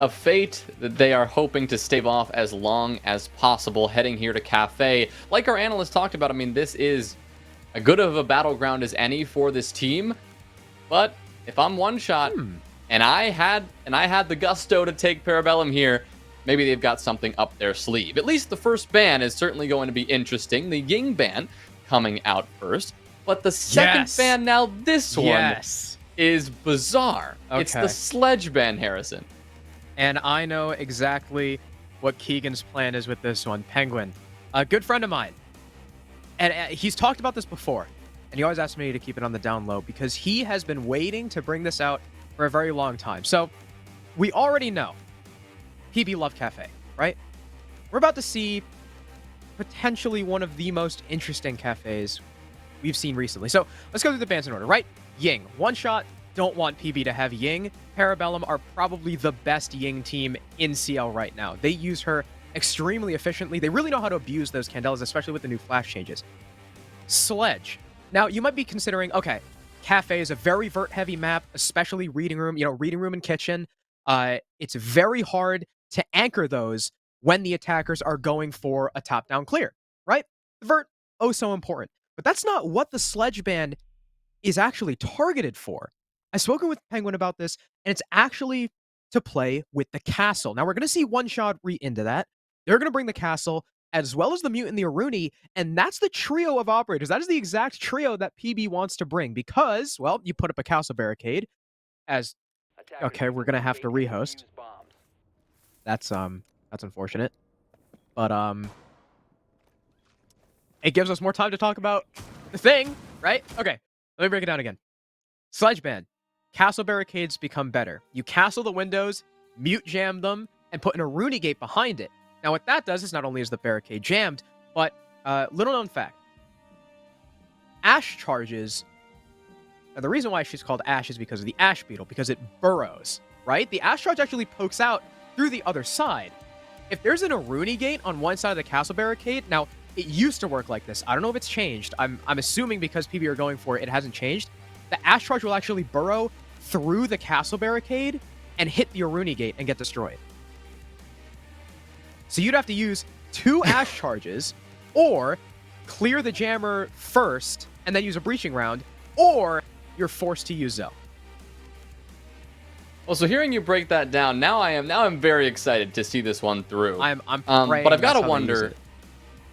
a fate that they are hoping to stave off as long as possible heading here to Kafe. Like our analyst talked about, I mean, this is a good of a battleground as any for this team. But if I'm one shot and I had the gusto to take Parabellum here, maybe they've got something up their sleeve. At least the first ban is certainly going to be interesting. The Ying ban coming out first. But the second ban, now this one is bizarre. Okay. It's the sledge ban, Harrison. And I know exactly what Keegan's plan is with this one. Penguin, a good friend of mine. And he's talked about this before. And he always asks me to keep it on the down low because he has been waiting to bring this out for a very long time. So we already know PB love Kafe, right? We're about to see potentially one of the most interesting cafes we've seen recently. So let's go through the bans in order, right? Ying, one shot. Don't want PB to have Ying. Parabellum are probably the best Ying team in CL right now. They use her extremely efficiently. They really know how to abuse those Candelas, especially with the new flash changes. Sledge. Now, you might be considering, okay, Kafe is a very vert-heavy map, especially reading room, reading room and kitchen. It's very hard to anchor those when the attackers are going for a top-down clear, right? Vert, oh so important. But that's not what the Sledge ban is actually targeted for. I've spoken with Penguin about this, and it's actually to play with the castle. Now, we're going to see one-shot re into that. They're going to bring the castle, as well as the Mute and the Aruni, and that's the trio of operators. That is the exact trio that PB wants to bring, because, well, you put up a castle barricade, as, okay, we're going to have to rehost. That's unfortunate. But, it gives us more time to talk about the thing, right? Okay, let me break it down again. Sledge ban. Castle barricades become better. You castle the windows, mute jam them, and put an Aruni gate behind it. Now, what that does is not only is the barricade jammed, but little known fact. Ash charges. Now, the reason why she's called Ash is because of the Ash Beetle, because it burrows, right? The Ash charge actually pokes out through the other side. If there's an Aruni gate on one side of the castle barricade, now, it used to work like this. I don't know if it's changed. I'm assuming because PB are going for it, it hasn't changed. The Ash charge will actually burrow through the castle barricade and hit the Aruni gate and get destroyed. So you'd have to use 2 Ash charges, or clear the jammer first and then use a breaching round, or you're forced to use Zell. Well, so hearing you break that down, now I'm very excited to see this one through. I'm but I've got to wonder,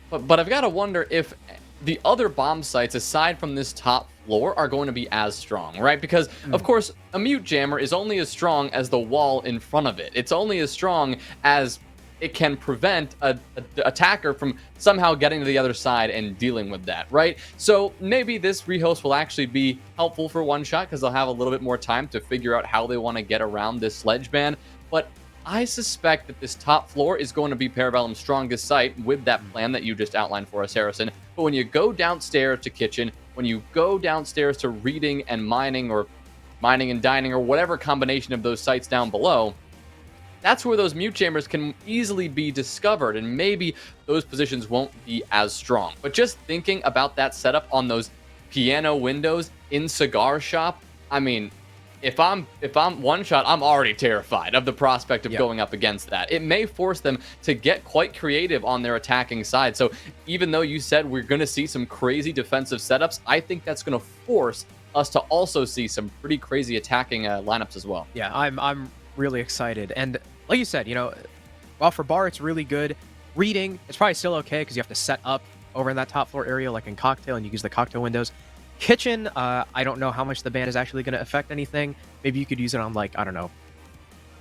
but I've got to wonder if the other bomb sites aside from this top floor are going to be as strong, right? Because of course a mute jammer is only as strong as the wall in front of it. It's only as strong as it can prevent a attacker from somehow getting to the other side and dealing with that, right? So maybe this rehost will actually be helpful for one shot because they'll have a little bit more time to figure out how they want to get around this sledge ban. But I suspect that this top floor is going to be Parabellum's strongest site with that plan that you just outlined for us, Harrison. But when you go downstairs to kitchen, when you go downstairs to reading and mining, or mining and dining, or whatever combination of those sites down below, that's where those mute chambers can easily be discovered, and maybe those positions won't be as strong. But just thinking about that setup on those piano windows in Cigar Shop, I mean, if I'm one shot, I'm already terrified of the prospect of going up against that. It may force them to get quite creative on their attacking side. So even though you said we're going to see some crazy defensive setups, I think that's going to force us to also see some pretty crazy attacking lineups as well. Yeah, I'm really excited. And like you said, while for bar it's really good, reading, it's probably still okay because you have to set up over in that top floor area like in Cocktail, and you use the Cocktail windows. Kitchen, I don't know how much the ban is actually going to affect anything. Maybe you could use it on, like, I don't know,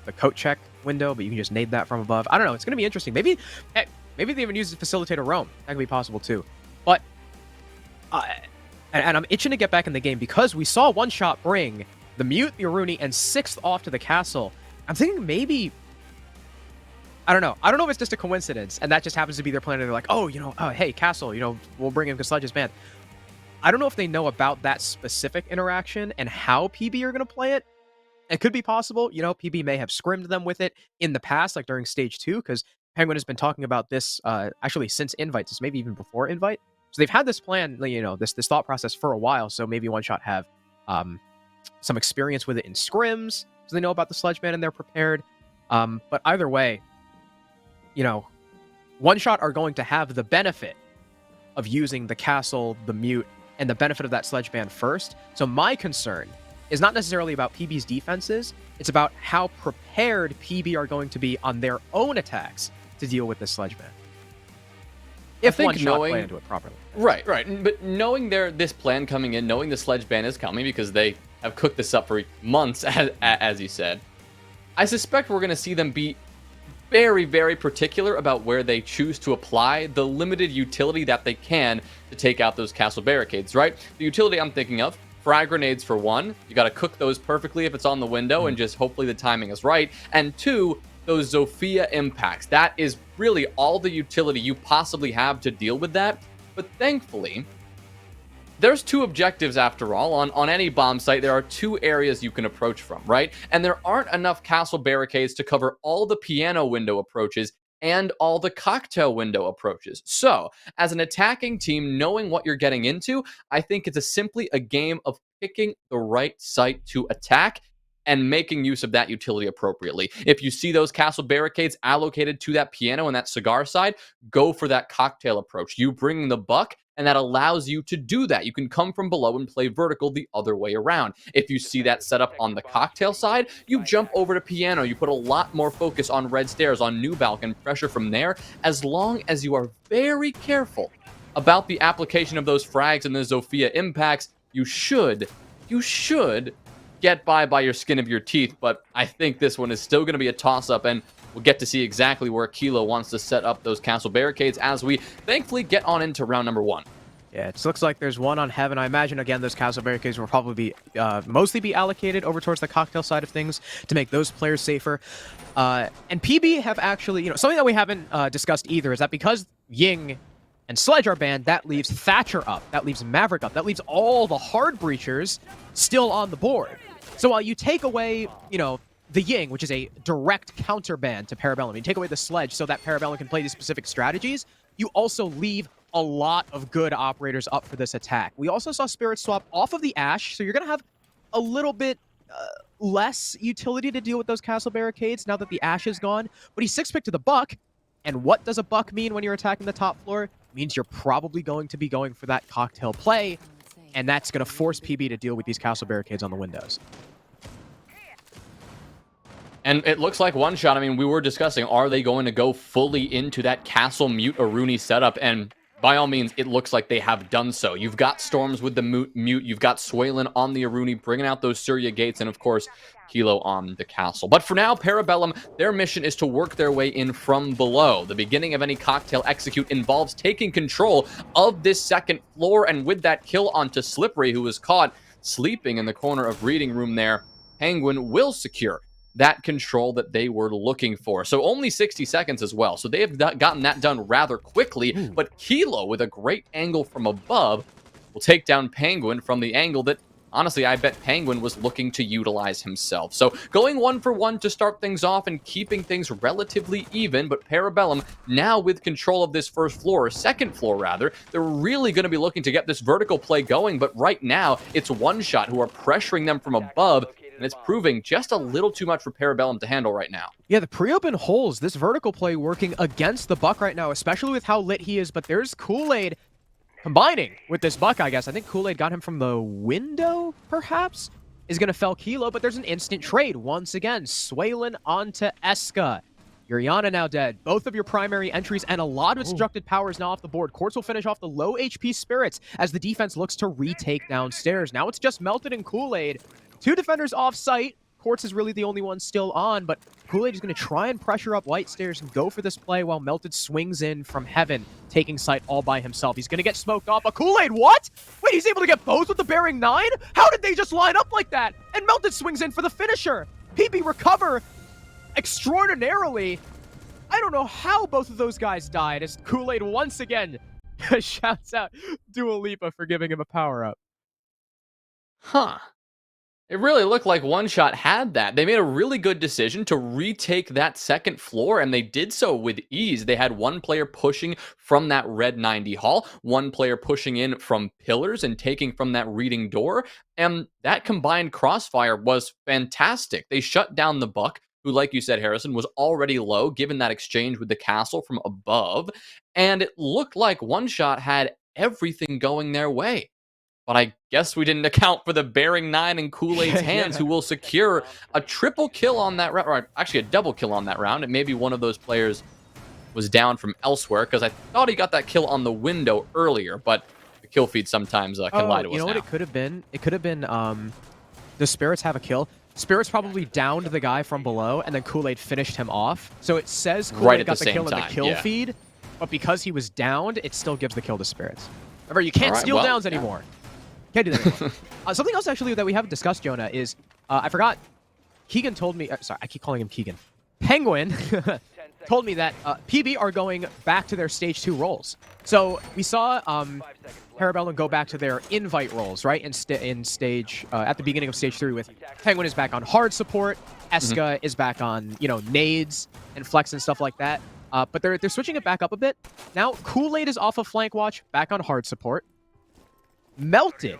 the coat check window, but you can just nade that from above. I don't know. It's going to be interesting. Maybe they even use the facilitator roam. That could be possible too. But, and I'm itching to get back in the game because we saw one shot bring the Mute, the Aruni, and 6th off to the castle. I'm thinking maybe, I don't know. I don't know if it's just a coincidence and that just happens to be their plan. And they're like, oh, hey, castle, we'll bring him because Sledge is banned. I don't know if they know about that specific interaction and how PB are going to play it. It could be possible. PB may have scrimmed them with it in the past, like during stage 2, because Penguin has been talking about this actually since Invite, so maybe even before Invite. So they've had this plan, this thought process for a while. So maybe one shot have some experience with it in scrims, so they know about the Sledge ban and they're prepared. But either way, you know, one shot are going to have the benefit of using the castle, the mute, and the benefit of that sledge ban first. So my concern is not necessarily about PB's defenses, it's about how prepared PB are going to be on their own attacks to deal with this sledge ban. If one shot play into it properly. Right. But knowing this plan coming in, knowing the sledge ban is coming because they have cooked this up for months, as you said, I suspect we're going to see them be very, very particular about where they choose to apply the limited utility that they can to take out those castle barricades, right? The utility I'm thinking of, frag grenades for one. You got to cook those perfectly if it's on the window and just hopefully the timing is right. And two, those Zofia impacts. That is really all the utility you possibly have to deal with that. But thankfully, there's two objectives after all. On any bomb site, there are two areas you can approach from, right? And there aren't enough castle barricades to cover all the piano window approaches and all the cocktail window approaches. So, as an attacking team, knowing what you're getting into, I think it's simply a game of picking the right site to attack and making use of that utility appropriately. If you see those castle barricades allocated to that piano and that cigar side, go for that cocktail approach. You bring the buck, and that allows you to do that. You can come from below and play vertical the other way around. If you see that set up on the cocktail side, you jump over to piano. You put a lot more focus on red stairs, on new balk, and pressure from there, as long as you are very careful about the application of those frags and the Zofia impacts. You should get by your skin of your teeth, but I think this one is still going to be a toss-up, and we'll get to see exactly where Kilo wants to set up those castle barricades as we thankfully get on into round number one. Yeah, it looks like there's one on Heaven. I imagine, again, those castle barricades will probably be mostly be allocated over towards the cocktail side of things to make those players safer. And PB have actually, something that we haven't discussed either is that because Ying and Sledge are banned, that leaves Thatcher up, that leaves Maverick up, that leaves all the hard breachers still on the board. So while you take away, the Ying, which is a direct counter ban to Parabellum, you take away the Sledge so that Parabellum can play these specific strategies, you also leave a lot of good operators up for this attack. We also saw Spirit swap off of the Ash, so you're going to have a little bit less utility to deal with those castle barricades now that the Ash is gone. But he's 6-pick to the Buck, and what does a Buck mean when you're attacking the top floor? It means you're probably going to be going for that cocktail play, and that's going to force PB to deal with these castle barricades on the windows. And it looks like one shot. I mean, we were discussing, are they going to go fully into that castle mute Aruni setup? And by all means, it looks like they have done so. You've got Storms with the mute. You've got Swaylin on the Aruni, bringing out those Surya gates, and of course, Kilo on the castle. But for now, Parabellum, their mission is to work their way in from below. The beginning of any cocktail execute involves taking control of this second floor, and with that kill onto Slippery, who was caught sleeping in the corner of Reading Room there, Penguin will secure that control that they were looking for. So only 60 seconds as well. So they have gotten that done rather quickly. Ooh. But Kilo, with a great angle from above, will take down Penguin from the angle that, honestly, I bet Penguin was looking to utilize himself. So going 1 for 1 to start things off and keeping things relatively even. But Parabellum, now with control of this first floor, or second floor rather, they're really going to be looking to get this vertical play going. But right now, it's One Shot who are pressuring them from above. And it's proving just a little too much for Parabellum to handle right now. Yeah, the pre-open holes, this vertical play working against the Buck right now, especially with how lit he is. But there's Kool-Aid combining with this Buck, I guess. I think Kool-Aid got him from the window, perhaps? Is going to fell Kilo, but there's an instant trade. Once again, Swaylin onto Eska. Yuriana now dead. Both of your primary entries and a lot of destructed powers now off the board. Quartz will finish off the low HP Spirits as the defense looks to retake downstairs. Now it's just Melted and Kool-Aid. 2 defenders off site. Quartz is really the only one still on, but Kool-Aid is going to try and pressure up White Stairs and go for this play while Melted swings in from Heaven, taking site all by himself. He's going to get smoked off, but Kool-Aid, what? Wait, he's able to get both with the Bearing 9? How did they just line up like that? And Melted swings in for the finisher. PB recover extraordinarily. I don't know how both of those guys died as Kool-Aid once again shouts out Dua Lipa for giving him a power-up. Huh. It really looked like One Shot had that. They made a really good decision to retake that second floor, and they did so with ease. They had one player pushing from that red 90 hall, one player pushing in from pillars and taking from that reading door, and that combined crossfire was fantastic. They shut down the Buck who, like you said, Harrison, was already low given that exchange with the castle from above. And it looked like One Shot had everything going their way. But I guess we didn't account for the Bearing 9 and Kool-Aid's hands, Yeah. who will secure a triple kill on that round, or actually a double kill on that round. And maybe one of those players was down from elsewhere, because I thought he got that kill on the window earlier, but the kill feed sometimes can lie to us You know now. what it could have been? It could have been, the Spirits have a kill. Spirits probably downed the guy from below, and then Kool-Aid finished him off. So it says Kool-Aid Right at got the the kill same in the time, kill yeah. feed, but because he was downed, it still gives the kill to Spirits. Remember, you can't All right, steal well, downs yeah. anymore. Can't do that anymore. Something else, actually, that we haven't discussed, Jonah, is, I forgot, Keegan told me, sorry, I keep calling him Keegan. Penguin told me that PB are going back to their Stage 2 roles. So we saw Parabellum go back to their invite roles, right? In stage, at the beginning of Stage 3 with Penguin is back on hard support, Eska is back on, you know, nades and flex and stuff like that. But they're switching it back up a bit. Now, Kool-Aid is off of flank watch, back on hard support. Melted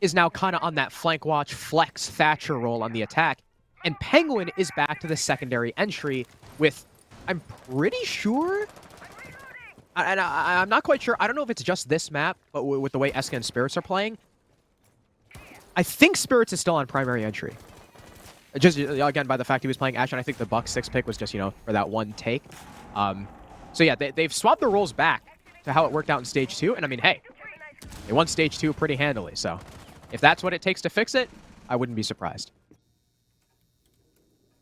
is now kind of on that flank watch flex Thatcher role on the attack. And Penguin is back to the secondary entry with, I'm pretty sure, and I'm not quite sure, I don't know if it's just this map, but with the way Eska and Spirits are playing, I think Spirits is still on primary entry. Just, again, by the fact he was playing Ash, and I think the Buck 6 pick was just, you know, for that one take. So yeah, they've swapped the roles back to how it worked out in Stage 2, and I mean, hey, they won Stage 2 pretty handily, so if that's what it takes to fix it, I wouldn't be surprised.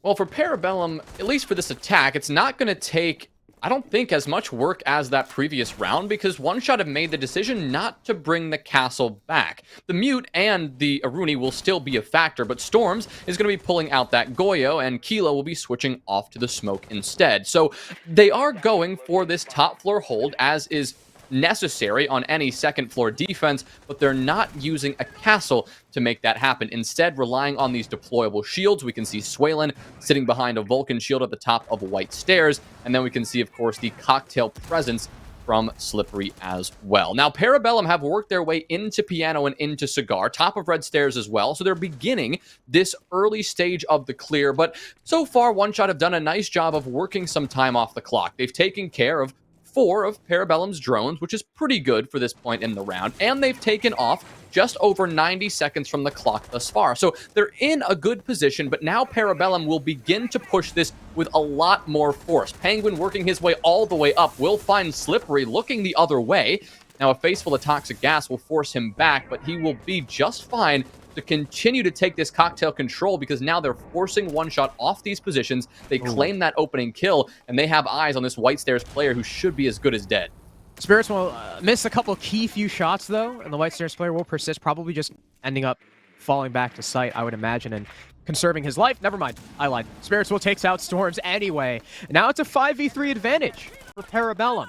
Well, for Parabellum, at least for this attack, it's not going to take, I don't think, as much work as that previous round, because One Shot have made the decision not to bring the castle back. The Mute and the Aruni will still be a factor, but Storms is going to be pulling out that Goyo, and Kilo will be switching off to the smoke instead. So they are going for this top floor hold, as is necessary on any second floor defense, but they're not using a castle to make that happen. Instead, relying on these deployable shields. We can see Swaylin sitting behind a Vulcan shield at the top of white stairs, and then we can see, of course, the cocktail presence from Slippery as well. Now, Parabellum have worked their way into Piano and into Cigar, top of red stairs as well, so they're beginning this early stage of the clear, but so far, One Shot have done a nice job of working some time off the clock. They've taken care of 4 of Parabellum's drones, which is pretty good for this point in the round, and they've taken off just over 90 seconds from the clock thus far. So they're in a good position, but now Parabellum will begin to push this with a lot more force. Penguin working his way all the way up will find Slippery looking the other way. Now, a face full of toxic gas will force him back, but he will be just fine to continue to take this cocktail control, because now they're forcing One Shot off these positions. They claim that opening kill, and they have eyes on this White Stairs player who should be as good as dead. Spirits will miss a couple key few shots, though, and the White Stairs player will persist, probably just ending up falling back to sight, I would imagine, and conserving his life. Never mind, I lied. Spirits will take out Storms anyway. Now it's a 5v3 advantage for Parabellum.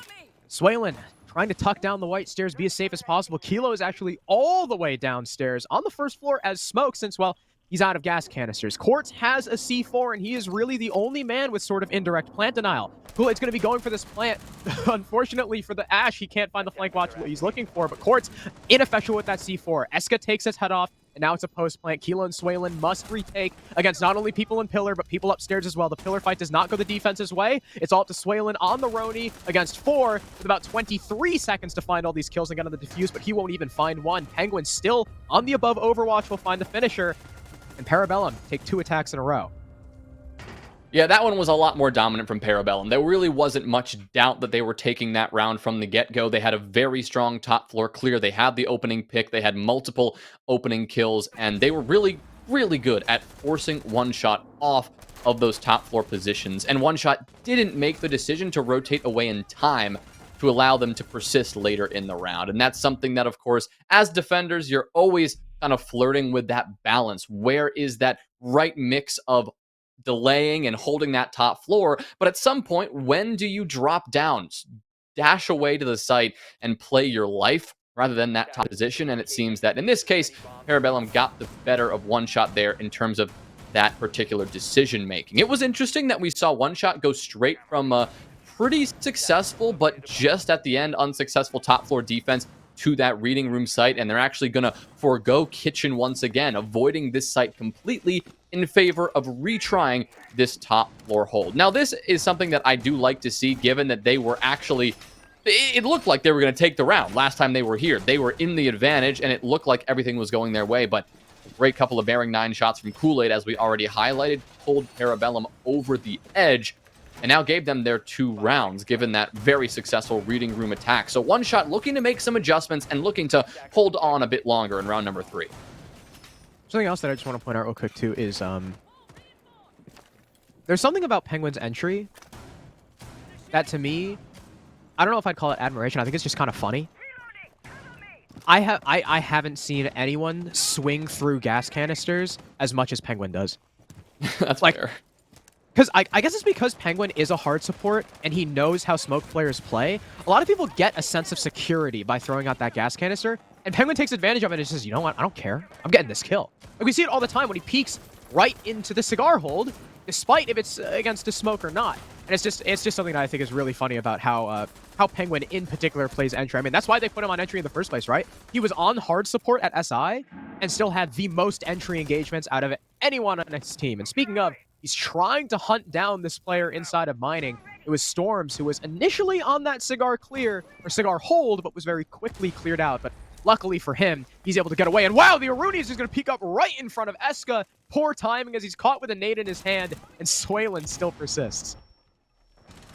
Swaylin trying to tuck down the White Stairs, be as safe as possible. Kilo is actually all the way downstairs on the first floor as smoke, since, well, he's out of gas canisters. Quartz has a C4, and he is really the only man with sort of indirect plant denial. Kool-Aid's going to be going for this plant. Unfortunately for the Ash, he can't find the flank watch he's looking for, but Quartz ineffectual with that C4. Eska takes his head off, and now it's a post-plant. Kilo and Swaylin must retake against not only people in Pillar, but people upstairs as well. The Pillar fight does not go the defense's way. It's all up to Swaylin on the Roni against 4 with about 23 seconds to find all these kills and get on the defuse, but he won't even find one. Penguin still on the above Overwatch will find the finisher, and Parabellum take 2 attacks in a row. Yeah, that one was a lot more dominant from Parabellum. There really wasn't much doubt that they were taking that round from the get-go. They had a very strong top floor clear. They had the opening pick. They had multiple opening kills, and they were really, really good at forcing One Shot off of those top floor positions. And One Shot didn't make the decision to rotate away in time to allow them to persist later in the round. And that's something that, of course, as defenders, you're always kind of flirting with that balance. Where is that right mix of delaying and holding that top floor? But at some point, when do you drop down, dash away to the site, and play your life rather than that top position? And it seems that in this case, Parabellum got the better of One Shot there in terms of that particular decision making. It was interesting that we saw One Shot go straight from a pretty successful, but just at the end, unsuccessful top floor defense to that reading room site, and they're actually going to forego kitchen once again, avoiding this site completely in favor of retrying this top floor hold. Now, this is something that I do like to see, given that they were actually... It looked like they were going to take the round last time they were here. They were in the advantage, and it looked like everything was going their way, but a great couple of bearing 9 shots from Kool-Aid, as we already highlighted, pulled Parabellum over the edge, and now gave them their 2 rounds, given that very successful reading room attack. So One Shot looking to make some adjustments and looking to hold on a bit longer in round number 3. Something else that I just want to point out real quick, too, is there's something about Penguin's entry that, to me, I don't know if I'd call it admiration. I think it's just kind of funny. I haven't seen anyone swing through gas canisters as much as Penguin does. That's like, fair. Because I guess it's because Penguin is a hard support and he knows how smoke players play. A lot of people get a sense of security by throwing out that gas canister, and Penguin takes advantage of it and says, you know what, I don't care. I'm getting this kill. Like, we see it all the time when he peeks right into the cigar hold, despite if it's against a smoke or not. And it's just something that I think is really funny about how Penguin in particular plays entry. I mean, that's why they put him on entry in the first place, right? He was on hard support at SI and still had the most entry engagements out of anyone on his team. And speaking of, he's trying to hunt down this player inside of mining. It was Storms, who was initially on that cigar clear, or cigar hold, but was very quickly cleared out. But luckily for him, he's able to get away. And wow, the Aruni's is going to peek up right in front of Eska. Poor timing as he's caught with a nade in his hand, and Swaylin still persists.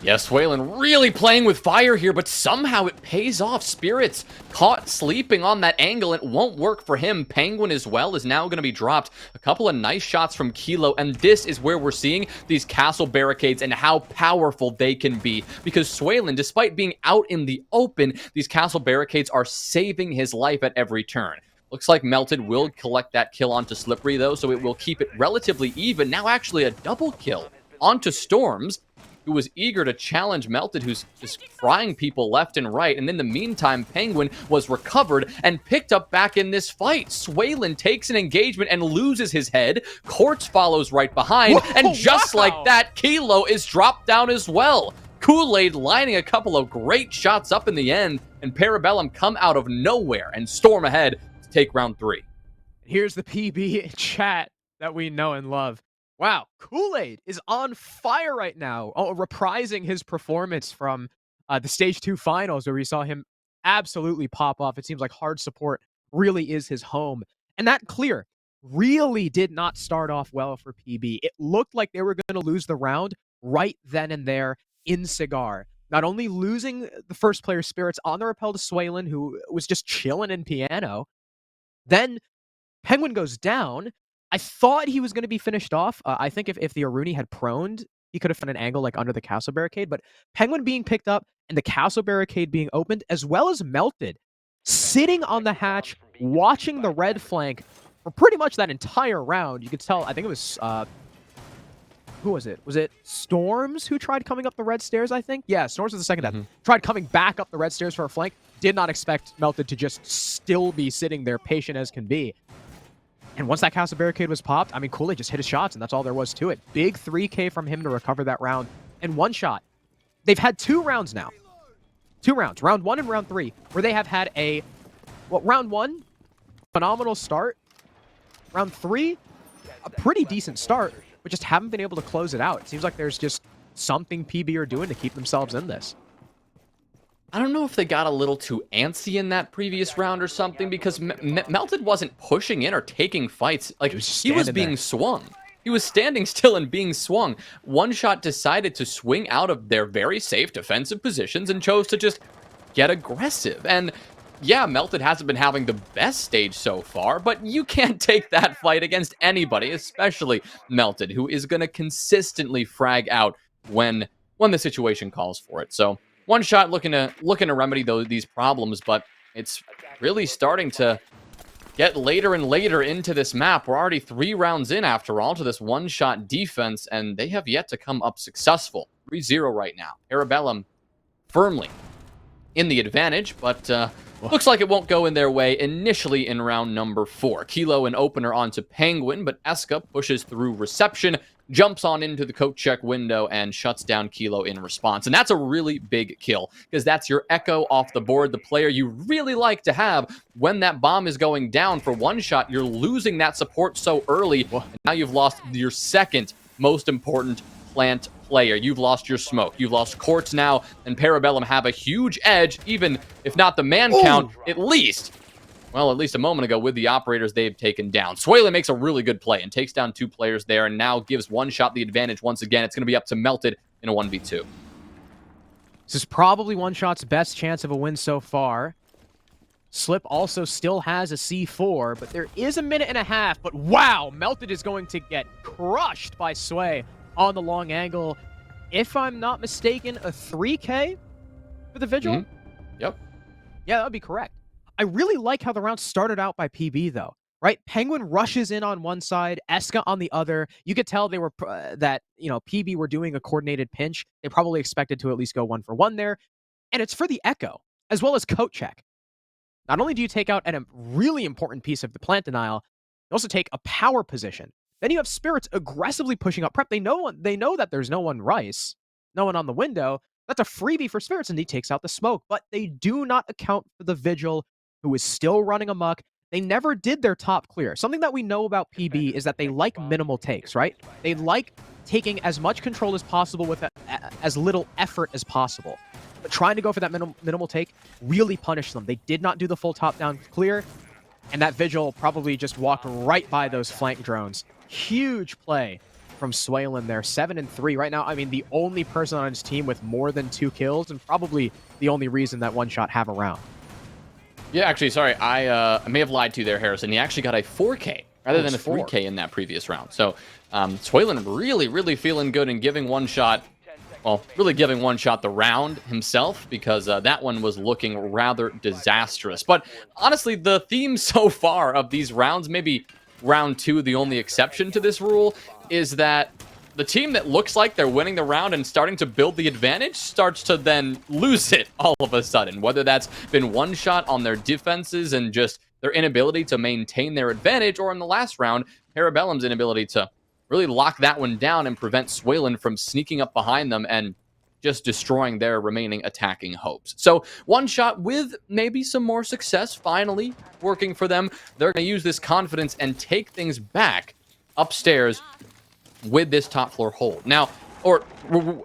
Yeah, Swaylin really playing with fire here, but somehow it pays off. Spirits caught sleeping on that angle. It won't work for him. Penguin as well is now going to be dropped. A couple of nice shots from Kilo, and this is where we're seeing these castle barricades and how powerful they can be. Because Swaylin, despite being out in the open, these castle barricades are saving his life at every turn. Looks like Melted will collect that kill onto Slippery, though, so it will keep it relatively even. Now actually a double kill onto Storms, who was eager to challenge Melted, who's just frying people left and right. And in the meantime, Penguin was recovered and picked up back in this fight. Swaylin takes an engagement and loses his head. Quartz follows right behind. Whoa, and just wow. like that, Kilo is dropped down as well. Kool-Aid lining a couple of great shots up in the end. And Parabellum come out of nowhere and storm ahead to take round 3. Here's the PB chat that we know and love. Wow, Kool-Aid is on fire right now, reprising his performance from the Stage 2 finals where we saw him absolutely pop off. It seems like hard support really is his home. And that clear really did not start off well for PB. It looked like they were going to lose the round right then and there in Cigar. Not only losing the first player Spirits on the rappel to Swaylin, who was just chilling in piano, then Penguin goes down. I thought he was going to be finished off. I think if the Aruni had proned, he could have found an angle like under the castle barricade. But Penguin being picked up and the castle barricade being opened, as well as Melted, sitting on the hatch, watching the red flank for pretty much that entire round. You could tell, I think it was, who was it? Was it Storms who tried coming up the red stairs, I think? Yeah, Storms was the second death. Tried coming back up the red stairs for a flank. Did not expect Melted to just still be sitting there patient as can be. And once that castle barricade was popped, I mean, Kool-Aid just hit his shots, and that's all there was to it. Big 3K from him to recover that round. And One Shot. They've had 2 rounds now. 2 rounds. Round 1 and round 3, where they have had a... Well, round 1, phenomenal start. Round 3, a pretty decent start, but just haven't been able to close it out. It seems like there's just something PB are doing to keep themselves in this. I don't know if they got a little too antsy in that previous round or something, because Melted wasn't pushing in or taking fights. Like, he was being swung. He was standing still and being swung. One Shot decided to swing out of their very safe defensive positions and chose to just get aggressive. And yeah, Melted hasn't been having the best stage so far, but you can't take that fight against anybody, especially Melted, who is going to consistently frag out when the situation calls for it. So One Shot looking to remedy these problems, but it's really starting to get later and later into this map. We're already 3 rounds in, after all, to this One Shot defense, and they have yet to come up successful. 3-0 right now. Parabellum firmly in the advantage, but looks like it won't go in their way initially in round number 4. Kilo an opener onto Penguin, but Eska pushes through reception, jumps on into the coat check window and shuts down Kilo in response. And that's a really big kill because that's your Echo off the board, the player you really like to have when that bomb is going down for one shot. You're losing that support so early, and now you've lost your second most important plant player. You've lost your smoke. You've lost Quartz now, and Parabellum have a huge edge, even if not the man count, at least a moment ago with the operators they've taken down. Suelen makes a really good play and takes down 2 players there and now gives one shot the advantage once again. It's going to be up to Melted in a 1v2. This is probably one shot's best chance of a win so far. Slip also still has a C4, but there is a minute and a half. But wow, Melted is going to get crushed by Sway on the long angle. If I'm not mistaken, a 3K for the Vigil? Yep. Yeah, that would be correct. I really like how the round started out by PB, though, right? Penguin rushes in on one side, Eska on the other. You could tell they were PB were doing a coordinated pinch. They probably expected to at least go 1-for-1 there. And it's for the Echo, as well as coat check. Not only do you take out a really important piece of the plant denial, you also take a power position. Then you have Spirits aggressively pushing up prep. They know that there's no one Rice, no one on the window. That's a freebie for Spirits, and he takes out the smoke. But they do not account for the Vigil, who is still running amok. They never did their top clear. Something that we know about PB is that they like minimal takes, right? They like taking as much control as possible with as little effort as possible. But trying to go for that minimal take really punished them. They did not do the full top-down clear, and that Vigil probably just walked right by those flank drones. Huge play from Suelen there. 7-3 right now. I mean, the only person on his team with more than 2 kills, and probably the only reason that one shot have a round. Yeah, actually, sorry, I may have lied to you there, Harrison. He actually got a 4K rather than a 3K in that previous round. So Suelen really feeling good and giving one shot, well, really giving one shot the round himself, because that one was looking rather disastrous. But honestly, the theme so far of these rounds, maybe round 2 the only exception to this rule, is that the team that looks like they're winning the round and starting to build the advantage starts to then lose it all of a sudden. Whether that's been one shot on their defenses and just their inability to maintain their advantage, or in the last round, Parabellum's inability to really lock that one down and prevent Suelen from sneaking up behind them and just destroying their remaining attacking hopes. So one shot with maybe some more success finally working for them. They're going to use this confidence and take things back upstairs with this top floor hold. Now, or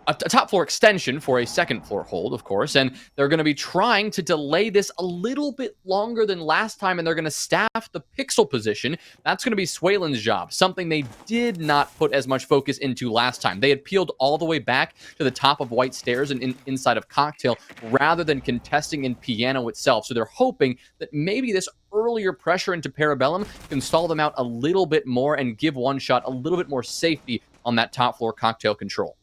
a top floor extension for a second floor hold, of course, and they're going to be trying to delay this a little bit longer than last time, and they're going to staff the pixel position. That's going to be Suelen's job, something they did not put as much focus into last time. They had peeled all the way back to the top of White Stairs and inside of Cocktail rather than contesting in Piano itself, so they're hoping that maybe this earlier pressure into Parabellum can stall them out a little bit more and give one shot a little bit more safety on that top floor Cocktail control.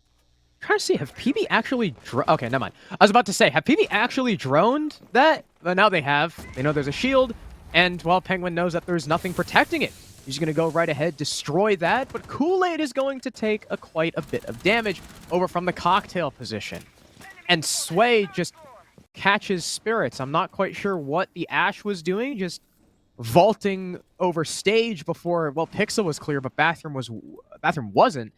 I'm trying to see, have PB actually okay, never mind. I was about to say, have PB actually droned that? But now they have. They know there's a shield, and, well, Penguin knows that there's nothing protecting it. He's going to go right ahead, destroy that, but Kool-Aid is going to take quite a bit of damage over from the Cocktail position. And Sway just catches Spirits. I'm not quite sure what the Ash was doing, just vaulting over stage before, well, Pixel was clear, but Bathroom wasn't.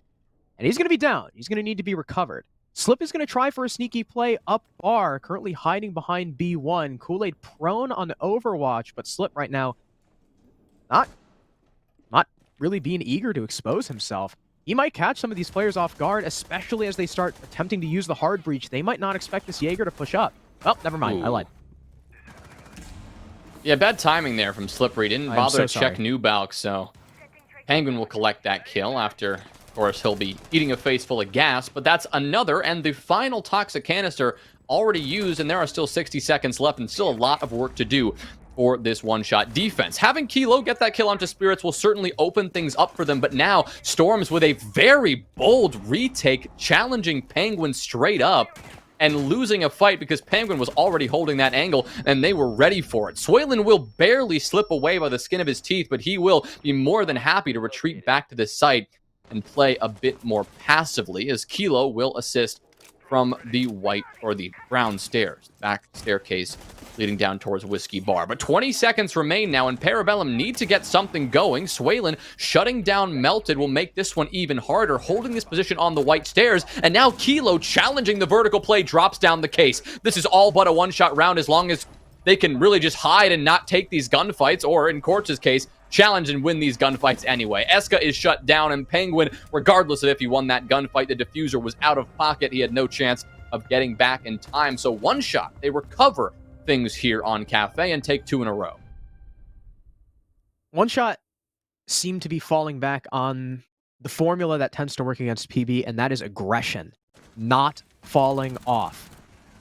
And he's going to be down. He's going to need to be recovered. Slip is going to try for a sneaky play up bar, currently hiding behind B1. Kool-Aid prone on Overwatch, but Slip right now not really being eager to expose himself. He might catch some of these players off guard, especially as they start attempting to use the hard breach. They might not expect this Jaeger to push up. Oh, never mind. Ooh. I lied. Yeah, bad timing there from Slippery. Didn't bother to check Nubalk, so Penguin will collect that kill after, of course, he'll be eating a face full of gas, but that's another and the final toxic canister already used, and there are still 60 seconds left and still a lot of work to do for this one-shot defense. Having Kilo get that kill onto Spirits will certainly open things up for them, but now Storms with a very bold retake, challenging Penguin straight up and losing a fight because Penguin was already holding that angle and they were ready for it. Suelen will barely slip away by the skin of his teeth, but he will be more than happy to retreat back to this site and play a bit more passively, as Kilo will assist from the white or the brown stairs, back staircase leading down towards Whiskey Bar. But 20 seconds remain now, and Parabellum need to get something going. Swaylin shutting down Melted will make this one even harder, holding this position on the white stairs. And now Kilo challenging the vertical play drops down the case. This is all but a one-shot round as long as they can really just hide and not take these gunfights, or in Korch's case, challenge and win these gunfights anyway. Eska is shut down, and Penguin, regardless of if he won that gunfight, the diffuser was out of pocket. He had no chance of getting back in time. So one shot, they recover things here on Kafe and take 2 in a row. One shot seemed to be falling back on the formula that tends to work against PB, and that is aggression, not falling off.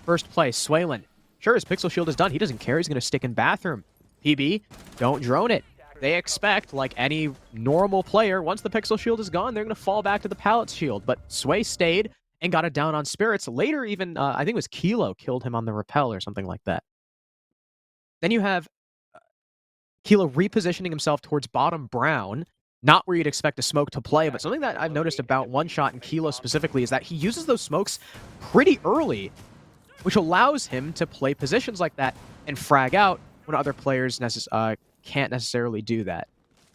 First play, Swaylin. Sure, his pixel shield is done. He doesn't care. He's going to stick in bathroom. PB, don't drone it. They expect, like any normal player, once the pixel shield is gone, they're going to fall back to the pallet shield. But Sway stayed and got it down on Spirits. Later, even, I think it was Kilo killed him on the rappel or something like that. Then you have Kilo repositioning himself towards bottom brown, not where you'd expect a smoke to play, but something that I've noticed about One Shot and Kilo specifically is that he uses those smokes pretty early, which allows him to play positions like that and frag out when other players can't necessarily do that.